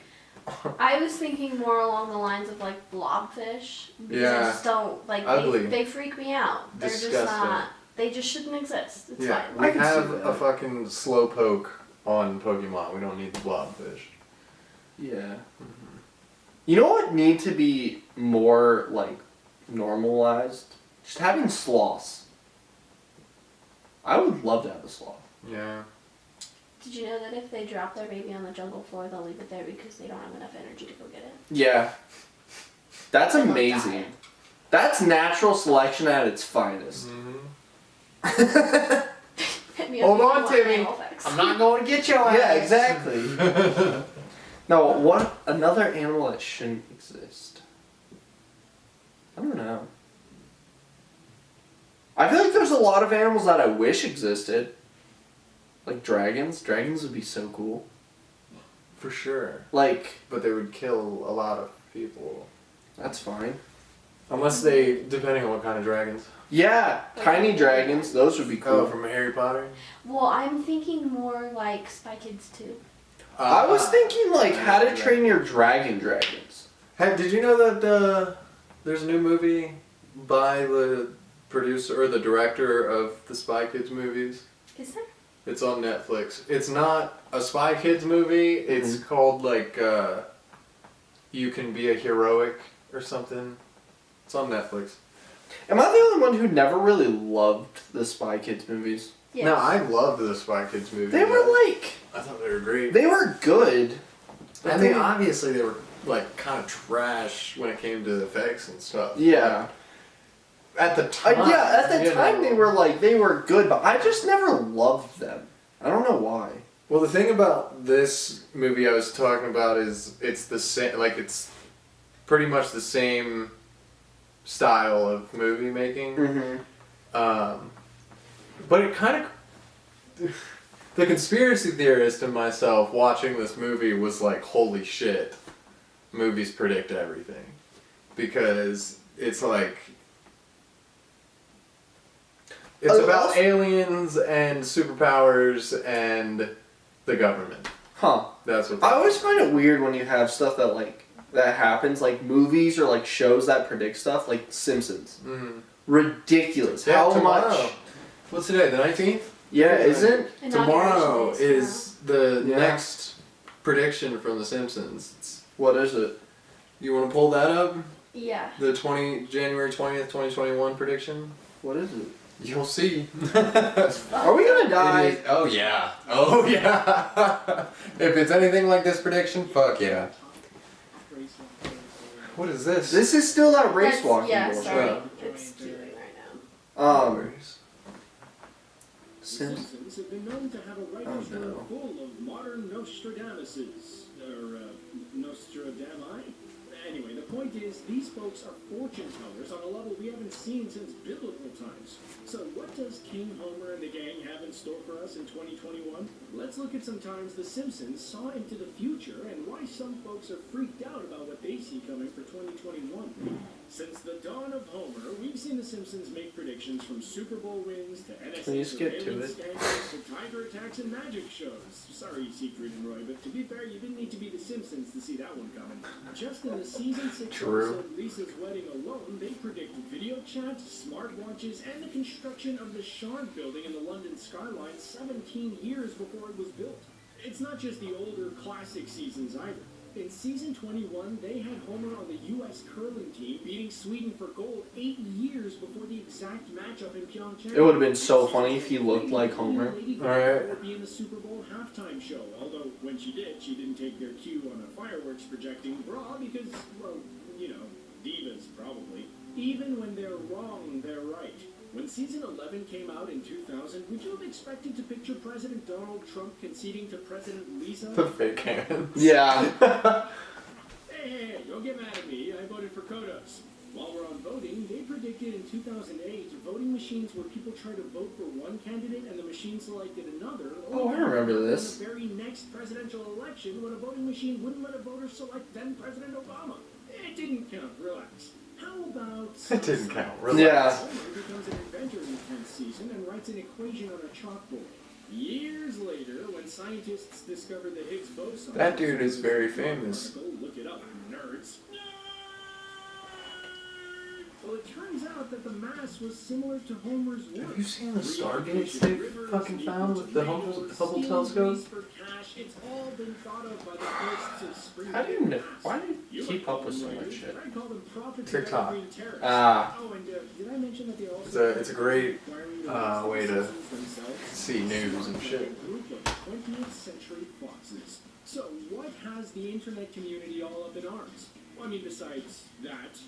I was thinking more along the lines of like blobfish. Because I Yeah. just don't like Ugly. they freak me out. They're just Disgusting. not. They just shouldn't exist. It's Yeah, fine. we I can see have that. a fucking slowpoke on Pokemon. We don't need the blobfish. Yeah. You know what need to be more like normalized? Just having sloths. I would love to have a sloth. Yeah. Did you know that if they drop their baby on the jungle floor, they'll leave it there because they don't have enough energy to go get it? Yeah. That's They won't amazing. die. That's natural selection at its finest. Hit me up Hold if you on, want Timmy. animal facts. I'm not going to get your ass. Yeah, exactly. No, what another animal that shouldn't exist? I don't know. I feel like there's a lot of animals that I wish existed. Like dragons. Dragons would be so cool. For sure. Like, But they would kill a lot of people. that's fine. Unless they, depending on what kind of dragons. Yeah, tiny dragons, those would be cool. Oh, from Harry Potter? Well, I'm thinking more like Spy Kids 2. I was thinking like How to Train Your Dragon dragons. Hey, did you know that there's a new movie by the producer or the director of the Spy Kids movies? Is there? It's on Netflix. It's not a Spy Kids movie. It's called like You Can Be a Heroic or something. It's on Netflix. Am I the only one who never really loved the Spy Kids movies? Yes. No, I loved the Spy Kids movies. They were like, I thought they were great. they were good. but I mean, obviously they were like kind of trash when it came to effects and stuff. Yeah. At the time. Yeah, at the you time know. they were good, but I just never loved them. I don't know why. Well, the thing about this movie I was talking about is it's the same. Like it's pretty much the same style of movie making. Mm-hmm. But it kind of. The conspiracy theorist in myself watching this movie was like, holy shit, movies predict everything. Because it's like. It's about aliens and superpowers and the government. Huh. That's what. I always find it weird when you have stuff that like that happens, like movies or like shows that predict stuff, like Simpsons. Mm-hmm. Ridiculous. Yeah, How tomorrow. much? What's today? The 19th? Yeah, isn't? Tomorrow Inauguration is the Yeah. next prediction from The Simpsons. What is it? You want to pull that up? Yeah. The January 20th, 2021 prediction? What is it? You'll see. Are we gonna die? It is, oh yeah. Oh yeah. If it's anything like this prediction, fuck yeah. What is this? This is still that race That's- walking Yeah, bullshit. sorry. Yeah. It's doing right now. Simpsons have been known to have a writer's room no. full of modern Nostradamuses, or Nostradami. Anyway, the point is, these folks are fortune tellers on a level we haven't seen since biblical times. So what does King Homer and the gang have in store for us in 2021? Let's look at some times The Simpsons saw into the future and why some folks are freaked out about what they see coming for 2021. Since the dawn of Homer, we've seen The Simpsons make predictions from Super Bowl wins to NSA Please get to surveillance it. scandals to tiger attacks and magic shows. Sorry, Siegfried and Roy, but to be fair, you didn't need to be The Simpsons to see that one coming. Just in the season 6 True. episode Lisa's Wedding alone, they predict video chat, smartwatches, and the construction of the Shard building in the London skyline 17 years before it was built. It's not just the older classic seasons either. In season 21, they had Homer on the U.S. curling team beating Sweden for gold 8 years before the exact matchup in Pyeongchang. It would have been so funny if he looked like Homer. Alright. Would be in the Super Bowl halftime show. Although when she did, she didn't take their cue on a fireworks projecting bra because, well, you know, divas probably. Even when they're wrong, they're right. When season 11 came out in 2000, would you have expected to picture President Donald Trump conceding to President Lisa? The fake hands. Yeah. Hey, don't get mad at me. I voted for Kodos. While we're on voting, they predicted in 2008 voting machines where people try to vote for one candidate and the machine selected another. Oh, I remember this. In the very next presidential election, when a voting machine wouldn't let a voter select then President Obama. It didn't count. Relax. How about... It didn't count. Relax. Yeah. Homer becomes an inventor in the 10th season and writes an equation on a chalkboard. Years later, when scientists discovered the Higgs boson... That dude is very famous. Look it up, nerds. Well, it turns out that the mass was similar to Homer's work. Have you seen the stargates they fucking found with the Hubble telescope? It's all been thought of by the ghosts of spring. How do you know? Why do you keep up with so much shit? I call them prophets TikTok. of Green Terrace. Ah. Oh, and did I mention that they also... It's a great way to themselves? see news and shit. A group of 20th century foxes. So what has the internet community all up in arms? Well, I mean, besides that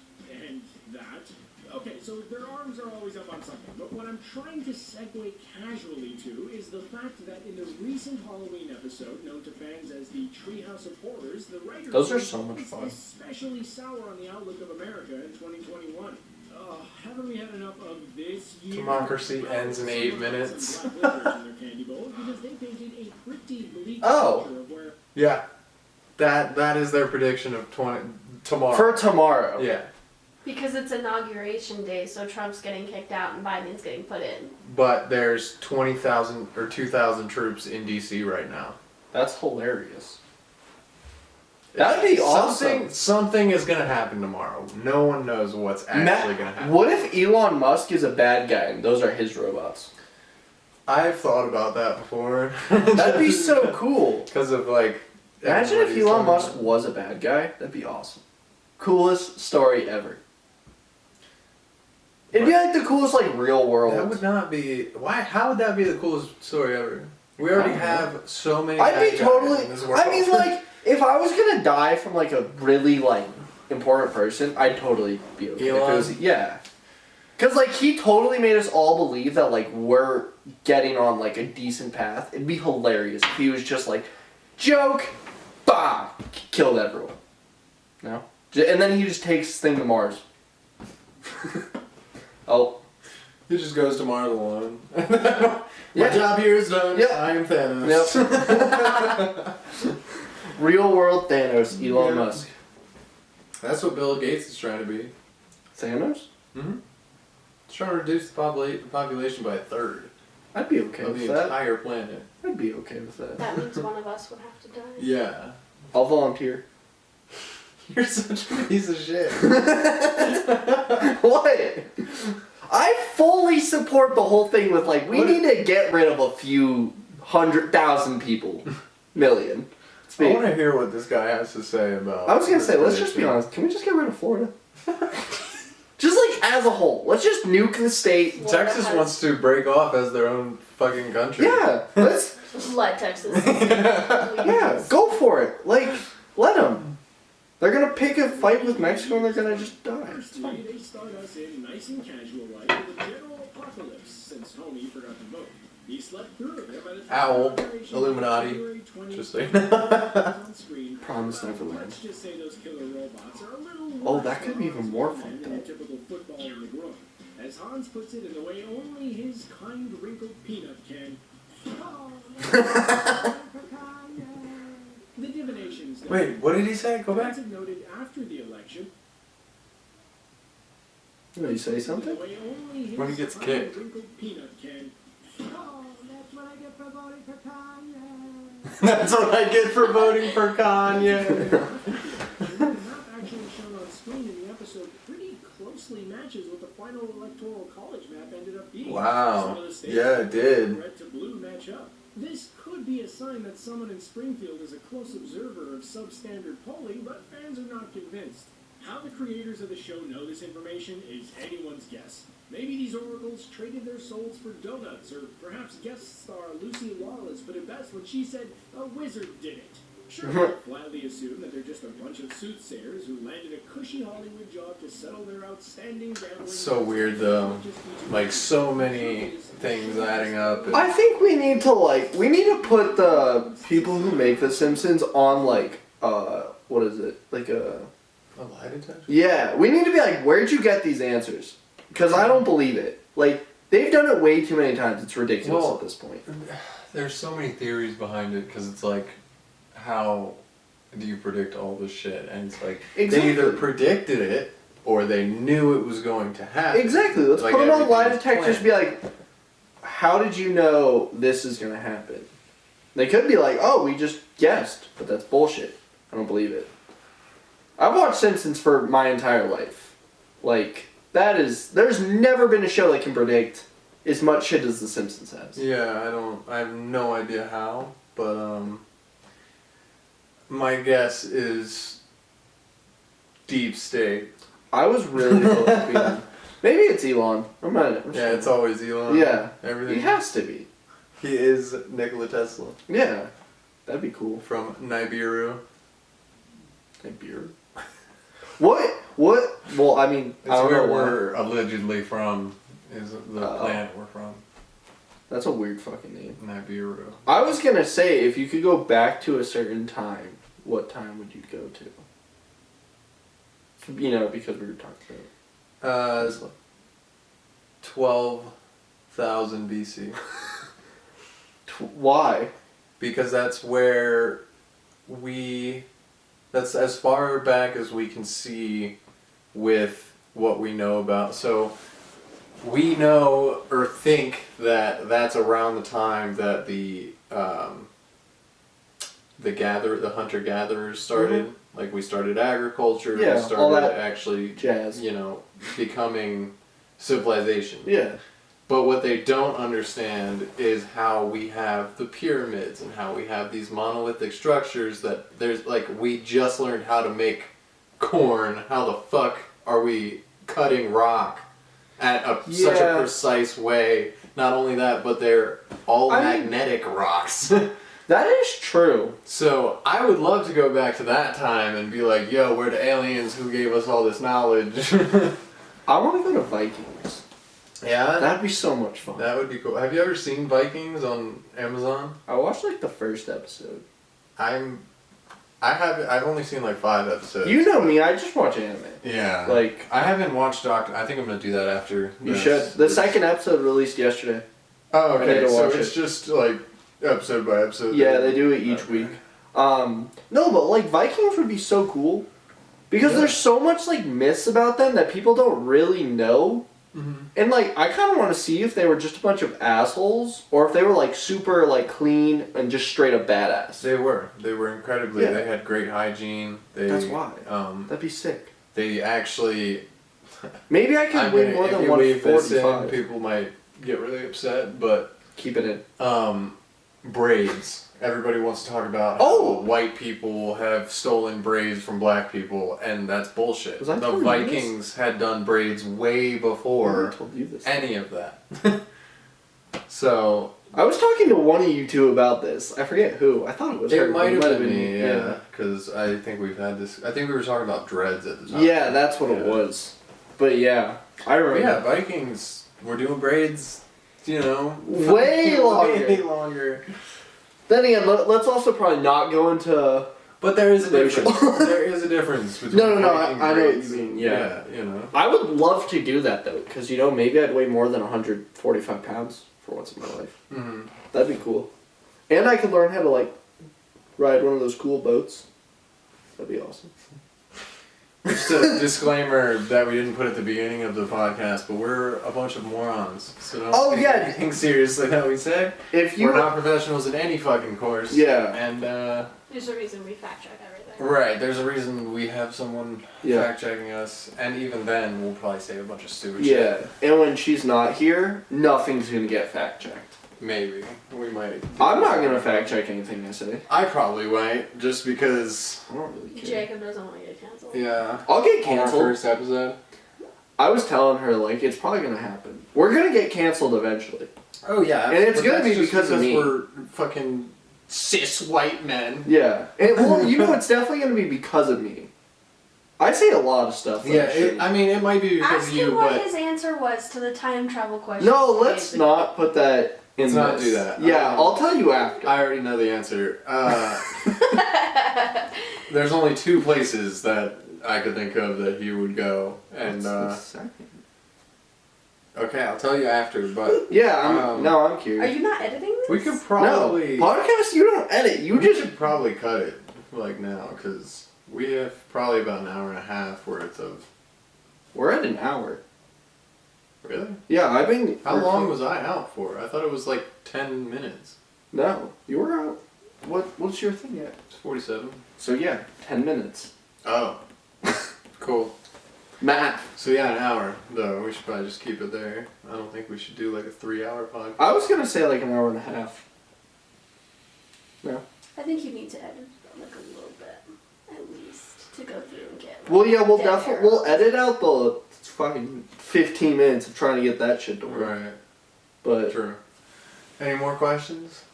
and that. Okay, so their arms are always up on something, but what I'm trying to segue casually to is the fact that in the recent Halloween episode, known to fans as the Treehouse of Horrors, the writer Those are so much is fun. especially sour on the outlook of America in 2021. Haven't we had enough of this year? Democracy ends in 8 minutes. Some black licorice in their candy bowls because they painted a pretty bleak Oh. picture of where Yeah. That is their prediction of tomorrow. For tomorrow. Yeah. Because it's inauguration day, so Trump's getting kicked out and Biden's getting put in. But there's 20,000 or 2,000 troops in DC right now. That's hilarious. That'd be awesome. Something is gonna happen tomorrow. No one knows what's actually gonna happen. What if Elon Musk is a bad guy and those are his robots? I've thought about that before. That'd be so cool. Because of like. Imagine if everybody's Elon talking Musk about- was a bad guy. That'd be awesome. Coolest story ever. It'd be like the coolest like real world. That would not be. Why? How would that be the coolest story ever? We already I don't know. have so many. I'd bad be guys totally. in this world. I mean, like, if I was gonna die from like a really like important person, I'd totally be okay. If it was, yeah. Cause like he totally made us all believe that like we're getting on like a decent path. It'd be hilarious if he was just like, joke, bah, killed everyone. No, and then he just takes this thing to Mars. Oh. He just goes to Mars alone. Yeah. My job here is done. Yep. I am Thanos. Yep. Real world Thanos, Elon Yeah. Musk. That's what Bill Gates is trying to be. Thanos? Mm-hmm. He's trying to reduce the population by a third I'd be okay of with the that. entire planet. I'd be okay with that. That means one of us would have to die. Yeah. I'll volunteer. You're such a piece of shit. What? I fully support the whole thing with like we need to get rid of a few 100,000 people, million. I want to hear what this guy has to say about. I was gonna say, let's prediction. just be honest. Can we just get rid of Florida? Just like as a whole, let's just nuke the state. Texas wants to break off as their own fucking country. Yeah, let's. Just let Texas. Yeah, go for it. Like, let them. They're gonna pick a fight with Mexico and they're gonna just die. It's fine. They start us in nice and casual life with a general apocalypse since Homie forgot to vote. He slept through it by the time Owl, Operation Illuminati. February 20 Just saying. on screen. Promise Neverland. Let's just say those killer robots are a little Oh, that could be even more fucked than a up. typical football in the groin. As Hans puts it in the way only his kind wrinkled peanut can. The divinations. Wait, what did he say? Go back. As noted after the election. Did you say something? the way only his When he gets kind kicked. wrinkled peanut can. That's what I get for voting for Kanye. That's what I get for voting for Kanye. The map actually shown on screen in the episode pretty closely matches what the final electoral college map ended up being. Wow. Some of the states Yeah, it did. red to blue match up. This could be a sign that someone in Springfield is a close observer of substandard polling, but fans are not convinced. How the creators of the show know this information is anyone's guess. Maybe these oracles traded their souls for donuts, or perhaps guest star Lucy Lawless put it best when she said, "A wizard did it." Sure, we'll gladly assume that they're just a bunch of soothsayers who landed a cushy Hollywood job to settle their outstanding gambling. It's so weird though. Like so many things adding up. And I think we need to put the people who make The Simpsons on like what is it? Like a lie detector? Yeah, we need to be like, where'd you get these answers? Because I don't believe it. Like, they've done it way too many times. It's ridiculous Well, at this point. There's so many theories behind it because it's like, how do you predict all this shit? And it's like, Exactly. they either predicted it or they knew it was going to happen. Exactly. Let's Like put them on lie everything's detectors and be like, how did you know this is going to happen? They could be like, oh, we just guessed, but that's bullshit. I don't believe it. I've watched Simpsons for my entire life. Like, there's never been a show that can predict as much shit as The Simpsons has. Yeah, I have no idea how, but my guess is deep state. I was really hoping. Maybe it's Elon. I'm Yeah, it's always Elon. Yeah. Everything. He has to be. He is Nikola Tesla Yeah. That'd be cool. from Nibiru. Beer. What? Well, I mean, It's I don't where know why. we're allegedly from. Is the Oh. planet we're from. That's a weird fucking name. Nibiru. I was gonna say, if you could go back to a certain time, what time would you go to? You know, because we were talking about this. 12,000 BC. Why? Because that's where that's as far back as we can see with what we know about. So we know or think that that's around the time that the hunter-gatherers started. Mhm. Like we started agriculture, Yeah, we all started that actually, jazz. becoming civilization. Yeah. But what they don't understand is how we have the pyramids and how we have these monolithic structures that there's like, we just learned how to make corn. How the fuck are we cutting rock at such a Yeah. precise way? Not only that, but they're all I mean- magnetic rocks. That is true. So I would love to go back to that time and be like, yo, we're the aliens who gave us all this knowledge. I want to go to Vikings. Yeah? That'd be so much fun. That would be cool. Have you ever seen Vikings on Amazon? I watched like the first episode. I've only seen like 5 episodes. You know me, I just watch anime. Yeah. Like, I haven't watched Doctor. I think I'm gonna do that after. you should. The second episode released yesterday. Oh, I need okay. to So watch it's it. just like episode by episode. Yeah, they do it each Okay. week. No, but like Vikings would be so cool because there's so much like myths about them that people don't really know. Mm-hmm. And like I kind of want to see if they were just a bunch of assholes or if they were like super like clean and just straight up badass. They were incredibly. Yeah. They had great hygiene. That's why. Um, That'd be sick. they actually, Maybe I could weigh more than if you leave this in, 145. people might get really upset, but Keep it in. braids. Everybody wants to talk about how white people have stolen braids from black people, and that's bullshit. Was I The telling you Vikings had done braids way before I told you this. any of that. So I was talking to one of you two about this. I forget who. I thought it was her. it might have It been me, yeah. Because I think we've had this. I think we were talking about dreads at the time. Yeah, that's what it was. But yeah, I But remember. yeah, Vikings were doing braids. Way longer. Way longer. Then again, let's also probably not go into. But there is a Racial. difference. There is a difference between No, Viking I know what braids you mean, and- yeah. yeah. I would love to do that though, because maybe I'd weigh more than 145 pounds for once in my life. Mm-hmm. That'd be cool. And I could learn how to ride one of those cool boats. That'd be awesome. Just a disclaimer that we didn't put at the beginning of the podcast, but we're a bunch of morons. So don't take anything seriously that we say. If you We're not professionals in any fucking course. Yeah. And There's a reason we fact check everything. right, there's a reason we have someone Yeah. fact checking us, and even then we'll probably say a bunch of stupid shit. Yeah, and when she's not here, nothing's gonna get fact checked. Maybe. We might. I'm not gonna fact check anything I say. I probably might, just because. I don't really care. Jacob doesn't want to get canceled. Yeah. I'll get On our canceled. first episode. I was telling her it's probably gonna happen. We're gonna get canceled eventually. Oh yeah. And it's but gonna that's be just because of me. we're fucking cis white men. Yeah, and it's definitely gonna be because of me. I say a lot of stuff. Yeah, shit. I mean, it might be because Ask of you, him what but his answer was to the time travel question. No, let's not put that in. Let's not this. do that. Yeah, I'll tell you after. I already know the answer. There's only two places that I could think of that he would go, and What's the second? okay, I'll tell you after. But Yeah, I'm Are curious. you not editing this? we could probably No, podcast you don't edit. You we just should probably cut it now because we have probably about an hour and a half worth of. we're at an hour. Really? Yeah, I've been. How long was I out for? I thought it was like 10 minutes. No, you were out. What's your thing at? It's 47. So yeah, 10 minutes. Oh. Cool. Math. So yeah, an hour though. We should probably just keep it there. I don't think we should do like a 3-hour podcast. I was gonna say an hour and a half. No. I think you need to edit a little bit, at least, to go through and get. Well, yeah, we'll dead definitely arrows. edit out the fucking 15 minutes of trying to get that shit to work. Right. But True. Any more questions?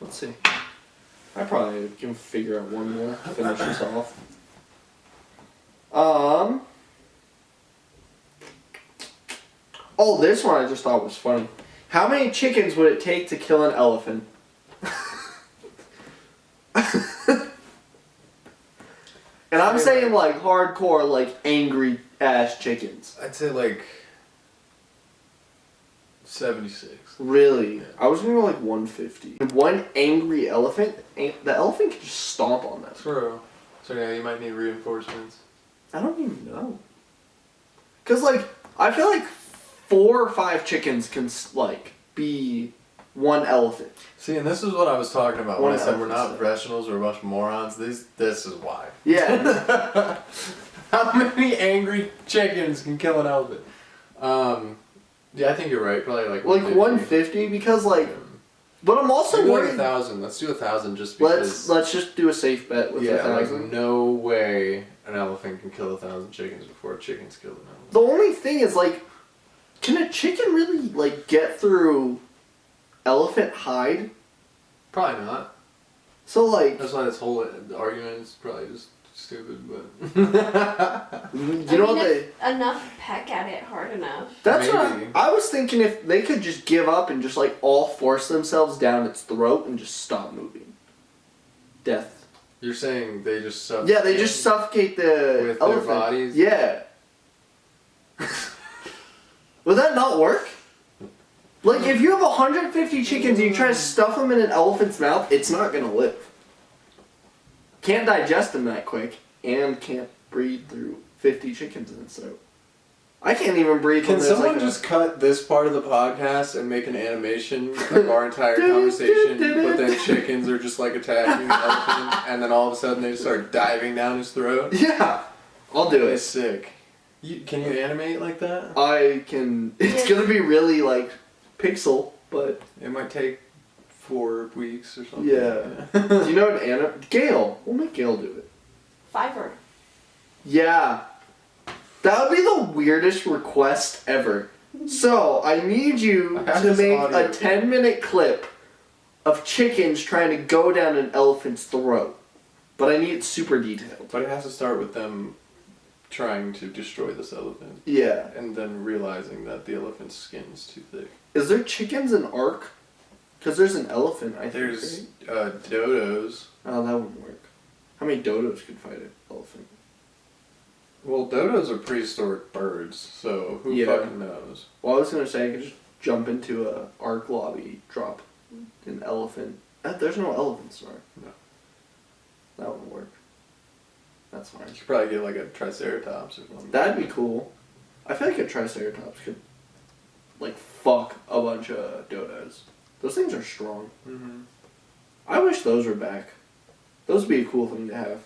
let's see. I probably can figure out one more to finish this off. Oh, this one I just thought was funny. How many chickens would it take to kill an elephant? And I'm saying hardcore, angry ass chickens. I'd say like 76. Really? Yeah. I was gonna go 150. One angry elephant, the elephant can just stomp on that. True. So yeah, you might need reinforcements. I don't even know. Cause I feel like 4 or 5 chickens can be one elephant. See, and this is what I was talking about when I One said we're not elephant. professionals, we're a bunch of morons. This is why. Yeah. How many angry chickens can kill an elephant? Yeah, I think you're right. Probably like 150 because but I'm also Maybe like worried. 1,000. Let's do 1,000 just because. Let's just do a safe bet with 1,000. no way an elephant can kill 1,000 chickens before chickens kill an elephant. The only thing is can a chicken really get through elephant hide? Probably not. So That's why this whole argument is probably just stupid, but. you know what they. Enough peck at it hard enough. That's Maybe. what I was thinking. If they could just give up and just all force themselves down its throat and just stop moving. Death. You're saying they just suffocate? Yeah, they just suffocate the with elephant. their bodies? Yeah. Would that not work? If you have 150 chickens and you try to stuff them in an elephant's mouth, it's not gonna live. Can't digest them that quick, and can't breathe through 50 chickens in its throat. I can't even breathe. Can when there's, someone just cut this part of the podcast and make an animation of our entire conversation, but then chickens are just attacking the elephant, and then all of a sudden they just start diving down his throat? Yeah, I'll do It's it. sick. Can you animate like that? I can. It's gonna be really like pixel, but It might take 4 weeks or something. yeah. Do you know what Gail? We'll make Gail do it. Fiverr. Yeah. That would be the weirdest request ever. So, I need you I have to this make audio. a 10-minute clip of chickens trying to go down an elephant's throat. But I need it super detailed. But it has to start with them trying to destroy this elephant. Yeah. And then realizing that the elephant's skin's too thick. Is there chickens in Ark? Because there's an elephant, I think. There's right? dodos. Oh, that wouldn't work. How many dodos could fight an elephant? Well, dodos are prehistoric birds, so who Yeah. fucking knows? Well, I was gonna say I could just jump into a Ark lobby, drop an elephant. There's no elephants in Ark. No. That wouldn't work. That's fine. You could probably get like a triceratops or something. That'd be cool. I feel like a triceratops could, like, fuck a bunch of dodos. Those things are strong. Mm-hmm. I wish those were back. Those would be a cool thing to have.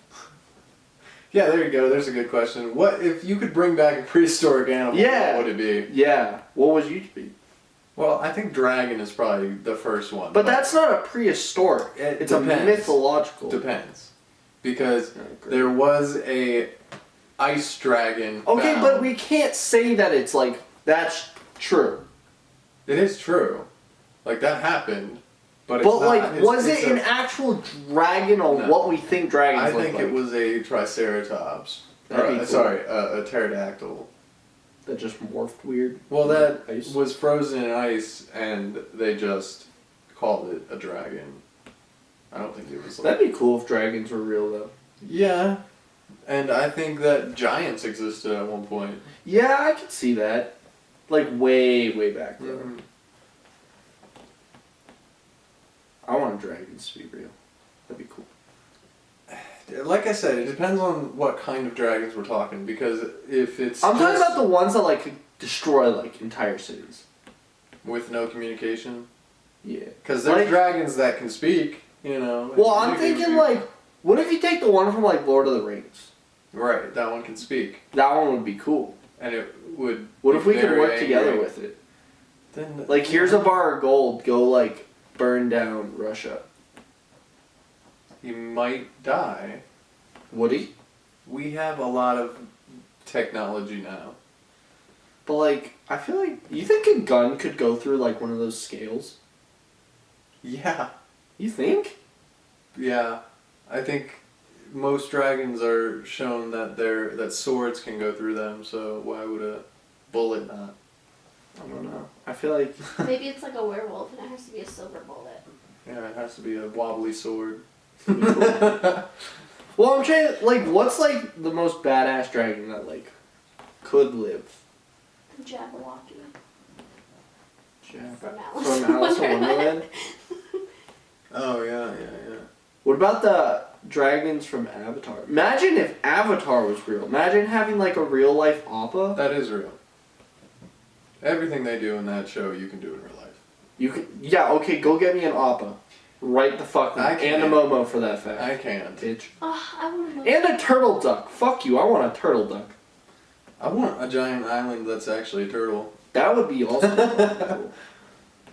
Yeah, there you go. There's a good question. What if you could bring back a prehistoric animal? Yeah. What would it be? Yeah. What would you be? Well, I think dragon is probably the first one. But that's not a prehistoric. It It's a depends. mythological. Depends, because Oh, great. there was a ice dragon. Okay, found. but we can't say that it's like that's true. It is true, like that happened, but it's But not, like, it's- was it's it an actual dragon or No. what we think dragons I look think like? it was a triceratops. That'd Or, be cool. Sorry, a pterodactyl. That just morphed weird. Well, that Ice. was frozen in ice, and they just called it a dragon. I don't think it was. Like, That'd be cool if dragons were real though. yeah, and I think that giants existed at one point. Yeah, I could see that. Like way, way back though. Mhm. I want dragons to be real. That'd be cool. Like I said, it depends on what kind of dragons we're talking. Because if it's I'm talking just about the ones that like could destroy like entire cities. with no communication, Yeah. because there's Like- dragons that can speak. You know. Well, I'm thinking like, what if you take the one from like Lord of the Rings? right, that one can speak, That one would be cool. and it would. What be if we could very work angry. together with it? Then Like, here's a bar of gold. Go like burn down Russia. He might die. Would he? We have a lot of technology now. But like, I feel like you think a gun could go through like one of those scales? Yeah. You think? Yeah. I think most dragons are shown that that swords can go through them, so why would a bullet not? I don't know. I feel like Maybe it's like a werewolf and it has to be a silver bullet. Yeah, it has to be a wobbly sword. well, I'm trying to, like, what's like the most badass dragon that like could live? Jabberwocky. Jab- From Alice From in Alice in Wonderland. Wonderland. Oh, yeah. What about the dragons from Avatar? Imagine if Avatar was real. Imagine having like a real life Appa. That is real. Everything they do in that show, you can do in real life. You can, yeah, okay, go get me an Appa. Right the fuck I and can't. a Momo for that fact. I can't. Bitch. Oh, I would love And a turtle duck. Fuck you, I want a turtle duck. I want a giant island that's actually a turtle. That would be awesome. Cool.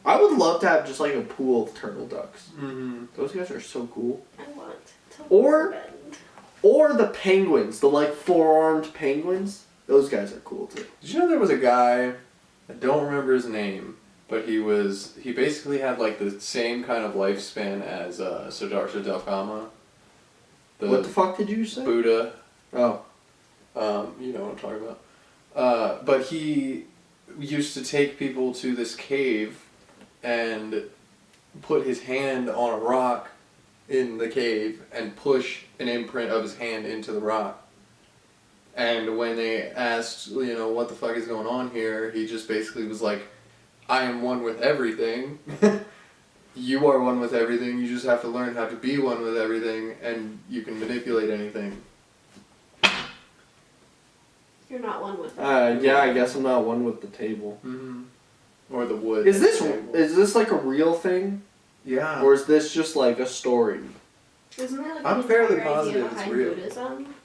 I would love to have just like a pool of turtle ducks. Mm-hmm. Those guys are so cool. I want to Or- bend. Or the penguins, the like four-armed penguins. Those guys are cool too. Did you know there was a guy, I don't remember his name, but he basically had like the same kind of lifespan as Siddhartha Gautama. What the fuck did you say? Buddha. Oh. You know what I'm talking about. But he used to take people to this cave and put his hand on a rock in the cave and push an imprint of his hand into the rock. And when they asked, you know, what the fuck is going on here, he just basically was like, I am one with everything. You are one with everything. You just have to learn how to be one with everything, and you can manipulate anything. You're not one with Yeah, I guess I'm not one with the table. Mm-hmm. Or the wood. Is this table. like a real thing? Yeah. Or is this just like a story? Isn't there like I'm an fairly entire idea positive it's behind real. Buddhism?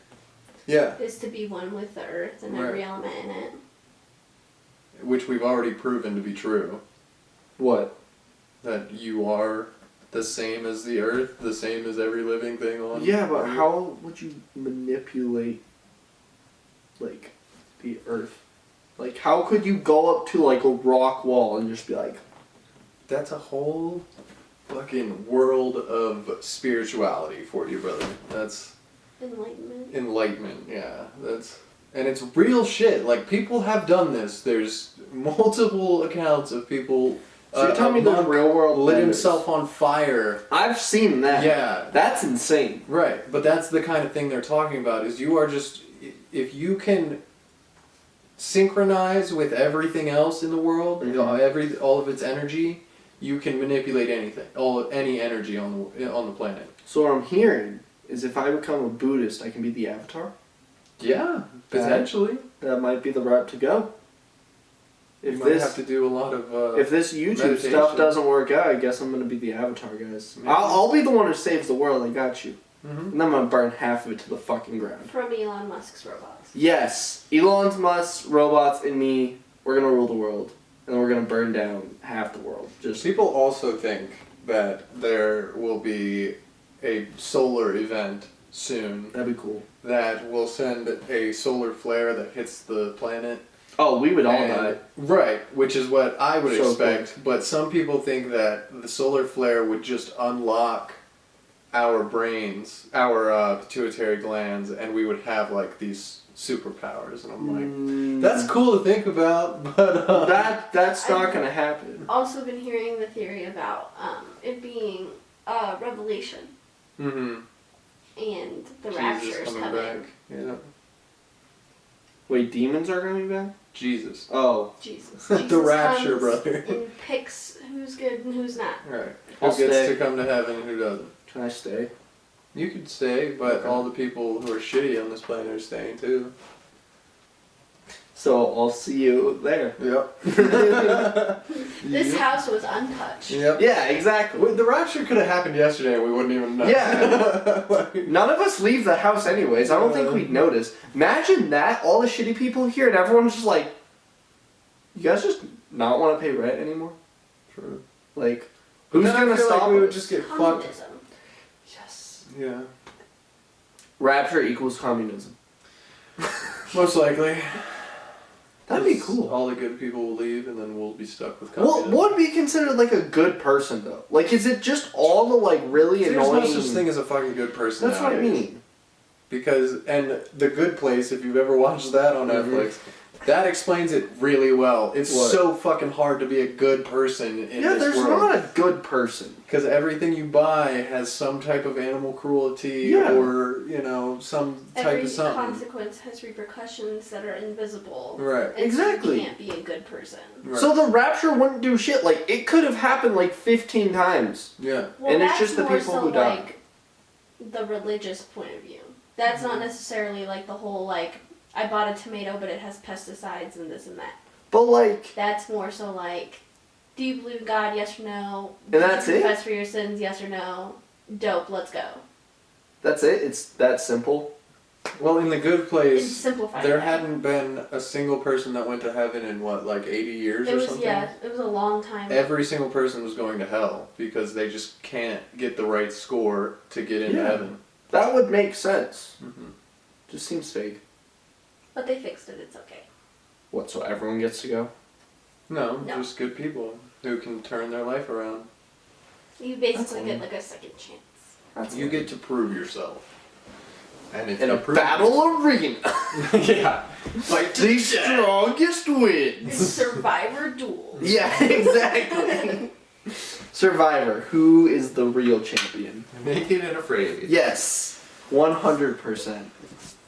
Yeah. is to be one with the earth and every element in it. Which we've already proven to be true. What? That you are the same as the earth, the same as every living thing on Yeah, but Earth. how would you manipulate, like, the earth? Like, how could you go up to, like, a rock wall and just be like... That's a whole fucking world of spirituality for you, brother. That's... Enlightenment, yeah. And it's real shit. Like, people have done this. There's multiple accounts of people... So you're telling me there's real world lit benders. himself on fire. I've seen that. Yeah. That's insane. Right, but that's the kind of thing they're talking about, is you are just... If you can synchronize with everything else in the world, all of its energy, you can manipulate anything. Any energy on the planet. So what I'm hearing is if I become a Buddhist, I can be the Avatar? Yeah, potentially. That might be the route to go. You might have to do a lot of if this YouTube meditation. stuff doesn't work out, I guess I'm going to be the Avatar, guys. Maybe. I'll be the one who saves the world, I got you. Mm-hmm. And then I'm going to burn half of it to the fucking ground. From Elon Musk's robots. Yes, Elon Musk's robots and me, we're going to rule the world. And then we're going to burn down half the world. Just People also think that there will be a solar event soon that'd be cool. that will send a solar flare that hits the planet. Oh, we would all And- die. Right, which is what I would So expect. But some people think that the solar flare would just unlock our brains, our pituitary glands, and we would have like these superpowers. And I'm like, that's cool to think about, but That's not going to happen. Also been hearing the theory about it being Revelation mm-hmm. and the Jesus rapture's coming coming. back. Yeah, Wait, demons are coming back? Jesus. Oh. Jesus. The Jesus rapture, comes brother. and picks who's good and who's not. Right. I'll Who gets stay. to come to heaven and who doesn't? Can I stay? You could stay, but Okay. all the people who are shitty on this planet are staying too. So I'll see you there. Yep. This house was untouched. Yep. Yeah, exactly. Well, the rapture could have happened yesterday and we wouldn't even know. Yeah. Like, None of us leave the house anyways. I don't think we'd notice. Imagine that, all the shitty people here, and everyone's just like, you guys just not want to pay rent anymore? true. Like, But who's then I going to feel stop like we would us? just get fucked. Communism. Yes. Yeah. Rapture equals communism. Most likely. That'd be cool. All the good people will leave and then we'll be stuck with What communism. would be considered like a good person though? Like, is it just all the like really There's annoying? no such thing as a fucking good person. That's what I nowadays. mean. Because, and The Good Place, if you've ever watched that on Mhm. Netflix, that explains it really well. It's What? so fucking hard to be a good person in Yeah, this there's world. not a good person. Because everything you buy has some type of animal cruelty Yeah. or, some type Every of something. consequence has repercussions that are invisible. Right. And Exactly. So you can't be a good person. Right. So the rapture wouldn't do shit. Like, it could have happened like 15 times. Yeah. Well, And it's that's just the more people so who die. like the religious point of view. That's not necessarily like the whole like I bought a tomato but it has pesticides and this and that. But like, That's more so like, do you believe in God? Yes or no? And Did that's you it? confess for your sins? Yes or no? Dope. Let's go. that's it? It's that simple? Well, in The Good It's Place, simplified. there hadn't been a single person that went to heaven in, 80 years It or was something? it was a long time. Every single person was going to hell because they just can't get the right score to get into Yeah. heaven. That would make sense. Mm-hmm. Just seems fake. But they fixed it. It's okay. What, so everyone gets to go? No, No. just good people who can turn their life around. You basically That's get like a second chance. That's You get to prove yourself. And if in you a prove battle arena. yeah. Fight to The the death. strongest It's wins. Survivor duel. Yeah, exactly. Survivor, who is the real champion? Naked and afraid. Yes, 100%.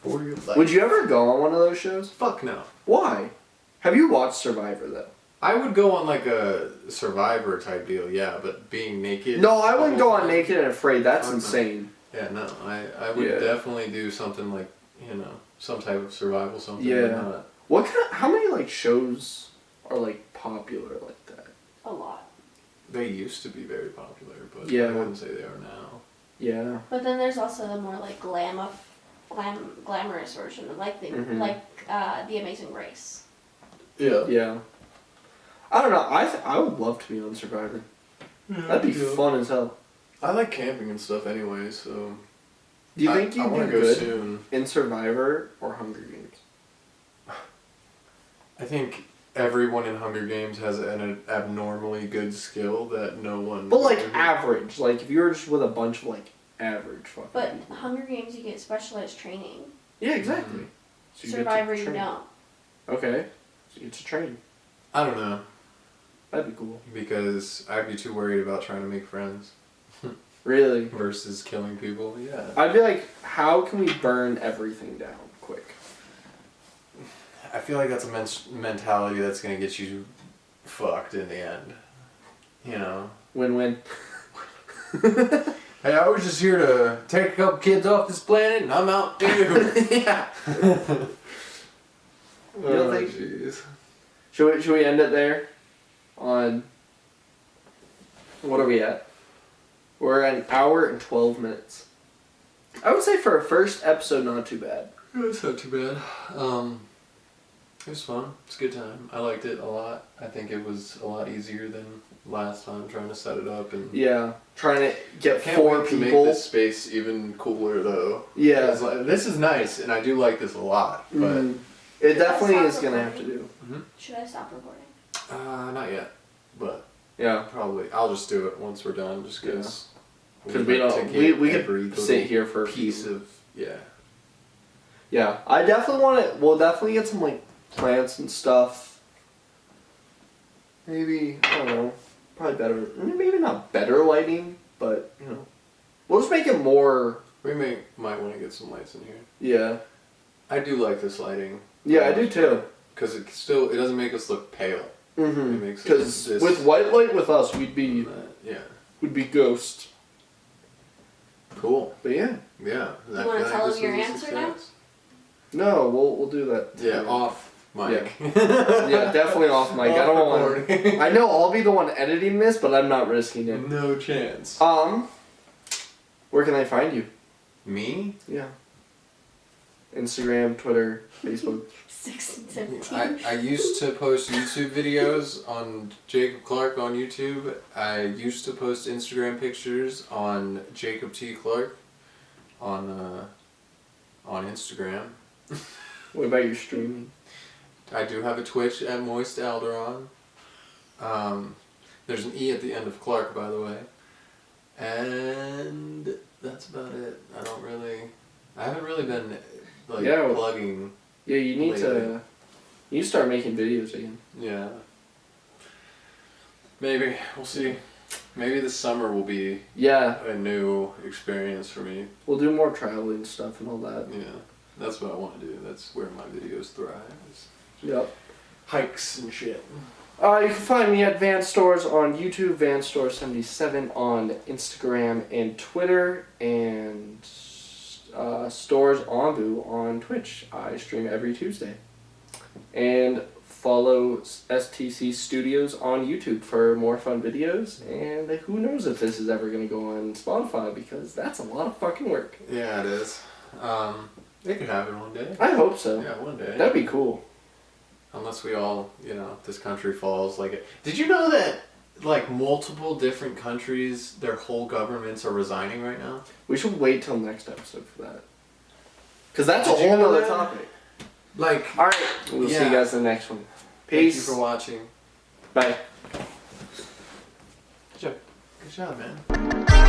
For your life. Would you ever go on one of those shows? Fuck no. Why? Have you watched Survivor though? I would go on like a Survivor type deal, yeah, but being naked. No, I wouldn't the go whole on time- Naked and Afraid. That's Oh, no. insane. Yeah, no, I would Yeah. definitely do something like, some type of survival something. Yeah. but not- What kind? How many like shows are like popular like that? A lot. They used to be very popular, but Yeah. I wouldn't say they are now. Yeah. But then there's also the more like glamorous version, like the The Amazing Race. Yeah. Yeah. I don't know. I would love to be on Survivor. That'd be fun as hell. I like camping and stuff anyway, so. Do you think I you'd wanna be go good soon. in Survivor or Hunger Games? I think everyone in Hunger Games has an abnormally good skill that no one. But like average, like if you were just with a bunch of like average fucking But people. Hunger Games, you get specialized training. Yeah, exactly. So you get to Survivor, you train. don't. Okay, so you get to train. I don't know, That'd be cool. because I'd be too worried about trying to make friends Really? versus killing people. Yeah. I'd be like, how can we burn everything down quick? I feel like that's a mentality that's gonna get you fucked in the end. You know. Win-win. Hey, I was just here to take a couple kids off this planet, and I'm out too. Yeah. Oh, think- jeez. Should we end it there? On what are we at? We're at 1 hour and 12 minutes. I would say for a first episode, not too bad. It's not too bad. It was fun. It's a good time. I liked it a lot. I think it was a lot easier than last time trying to set it up and. Yeah, trying to get Can't 4 wait to people. make this space even cooler though. Yeah. 'Cause, like, this is nice, and I do like this a lot. But Mhm. It definitely Stop is gonna have to recording. do. Should I stop recording? not yet. But Yeah, probably I'll just do it once we're done, just because. because we don't. We could sit here for a piece few. of yeah. Yeah, I definitely want to. We'll definitely get some like plants and stuff. Maybe I don't know. Probably better. Maybe not better lighting, but you know, we'll just make it more. We might want to get some lights in here. Yeah. I do like this lighting. Yeah, I do too. Because it doesn't make us look pale. It Mhm. makes it Because this- with white light with us, we'd be yeah. ghosts. Cool. But yeah. Yeah. You wanna tell them your answer now? No, we'll do that. Yeah, off mic. Yeah, definitely off mic. I don't want. recording. I know I'll be the one editing this, but I'm not risking it. No chance. Where can I find you? Me? Yeah. Instagram, Twitter, Facebook. 16, 17. I used to post YouTube videos on Jacob Clark on YouTube. I used to post Instagram pictures on Jacob T. Clark on Instagram. What about your streaming? I do have a Twitch at Moist Alderon. There's an E at the end of Clark, by the way. And that's about it. I haven't really been plugging. Yeah, you need lately. to start making videos again. Yeah. Maybe. We'll see. Maybe this summer will be Yeah, a new experience for me. we'll do more traveling stuff and all that. Yeah. That's what I want to do. That's where my videos thrive. Is Yep. hikes and shit. You can find me at Van Stores on YouTube, VanStore77 on Instagram and Twitter, and Stores Onbu on Twitch. I stream every Tuesday. And follow STC Studios on YouTube for more fun videos. And who knows if this is ever going to go on Spotify, because that's a lot of fucking work. Yeah, it is. It could happen one day. I hope so. Yeah, one day. That'd be cool. Unless we all, this country falls like it. Did you know that, multiple different countries, their whole governments are resigning right now? We should wait till next episode for that. Because that's Did a you whole know other that? topic. Alright. We'll see you guys in the next one. Peace. Thank you for watching. Bye. Good job, man.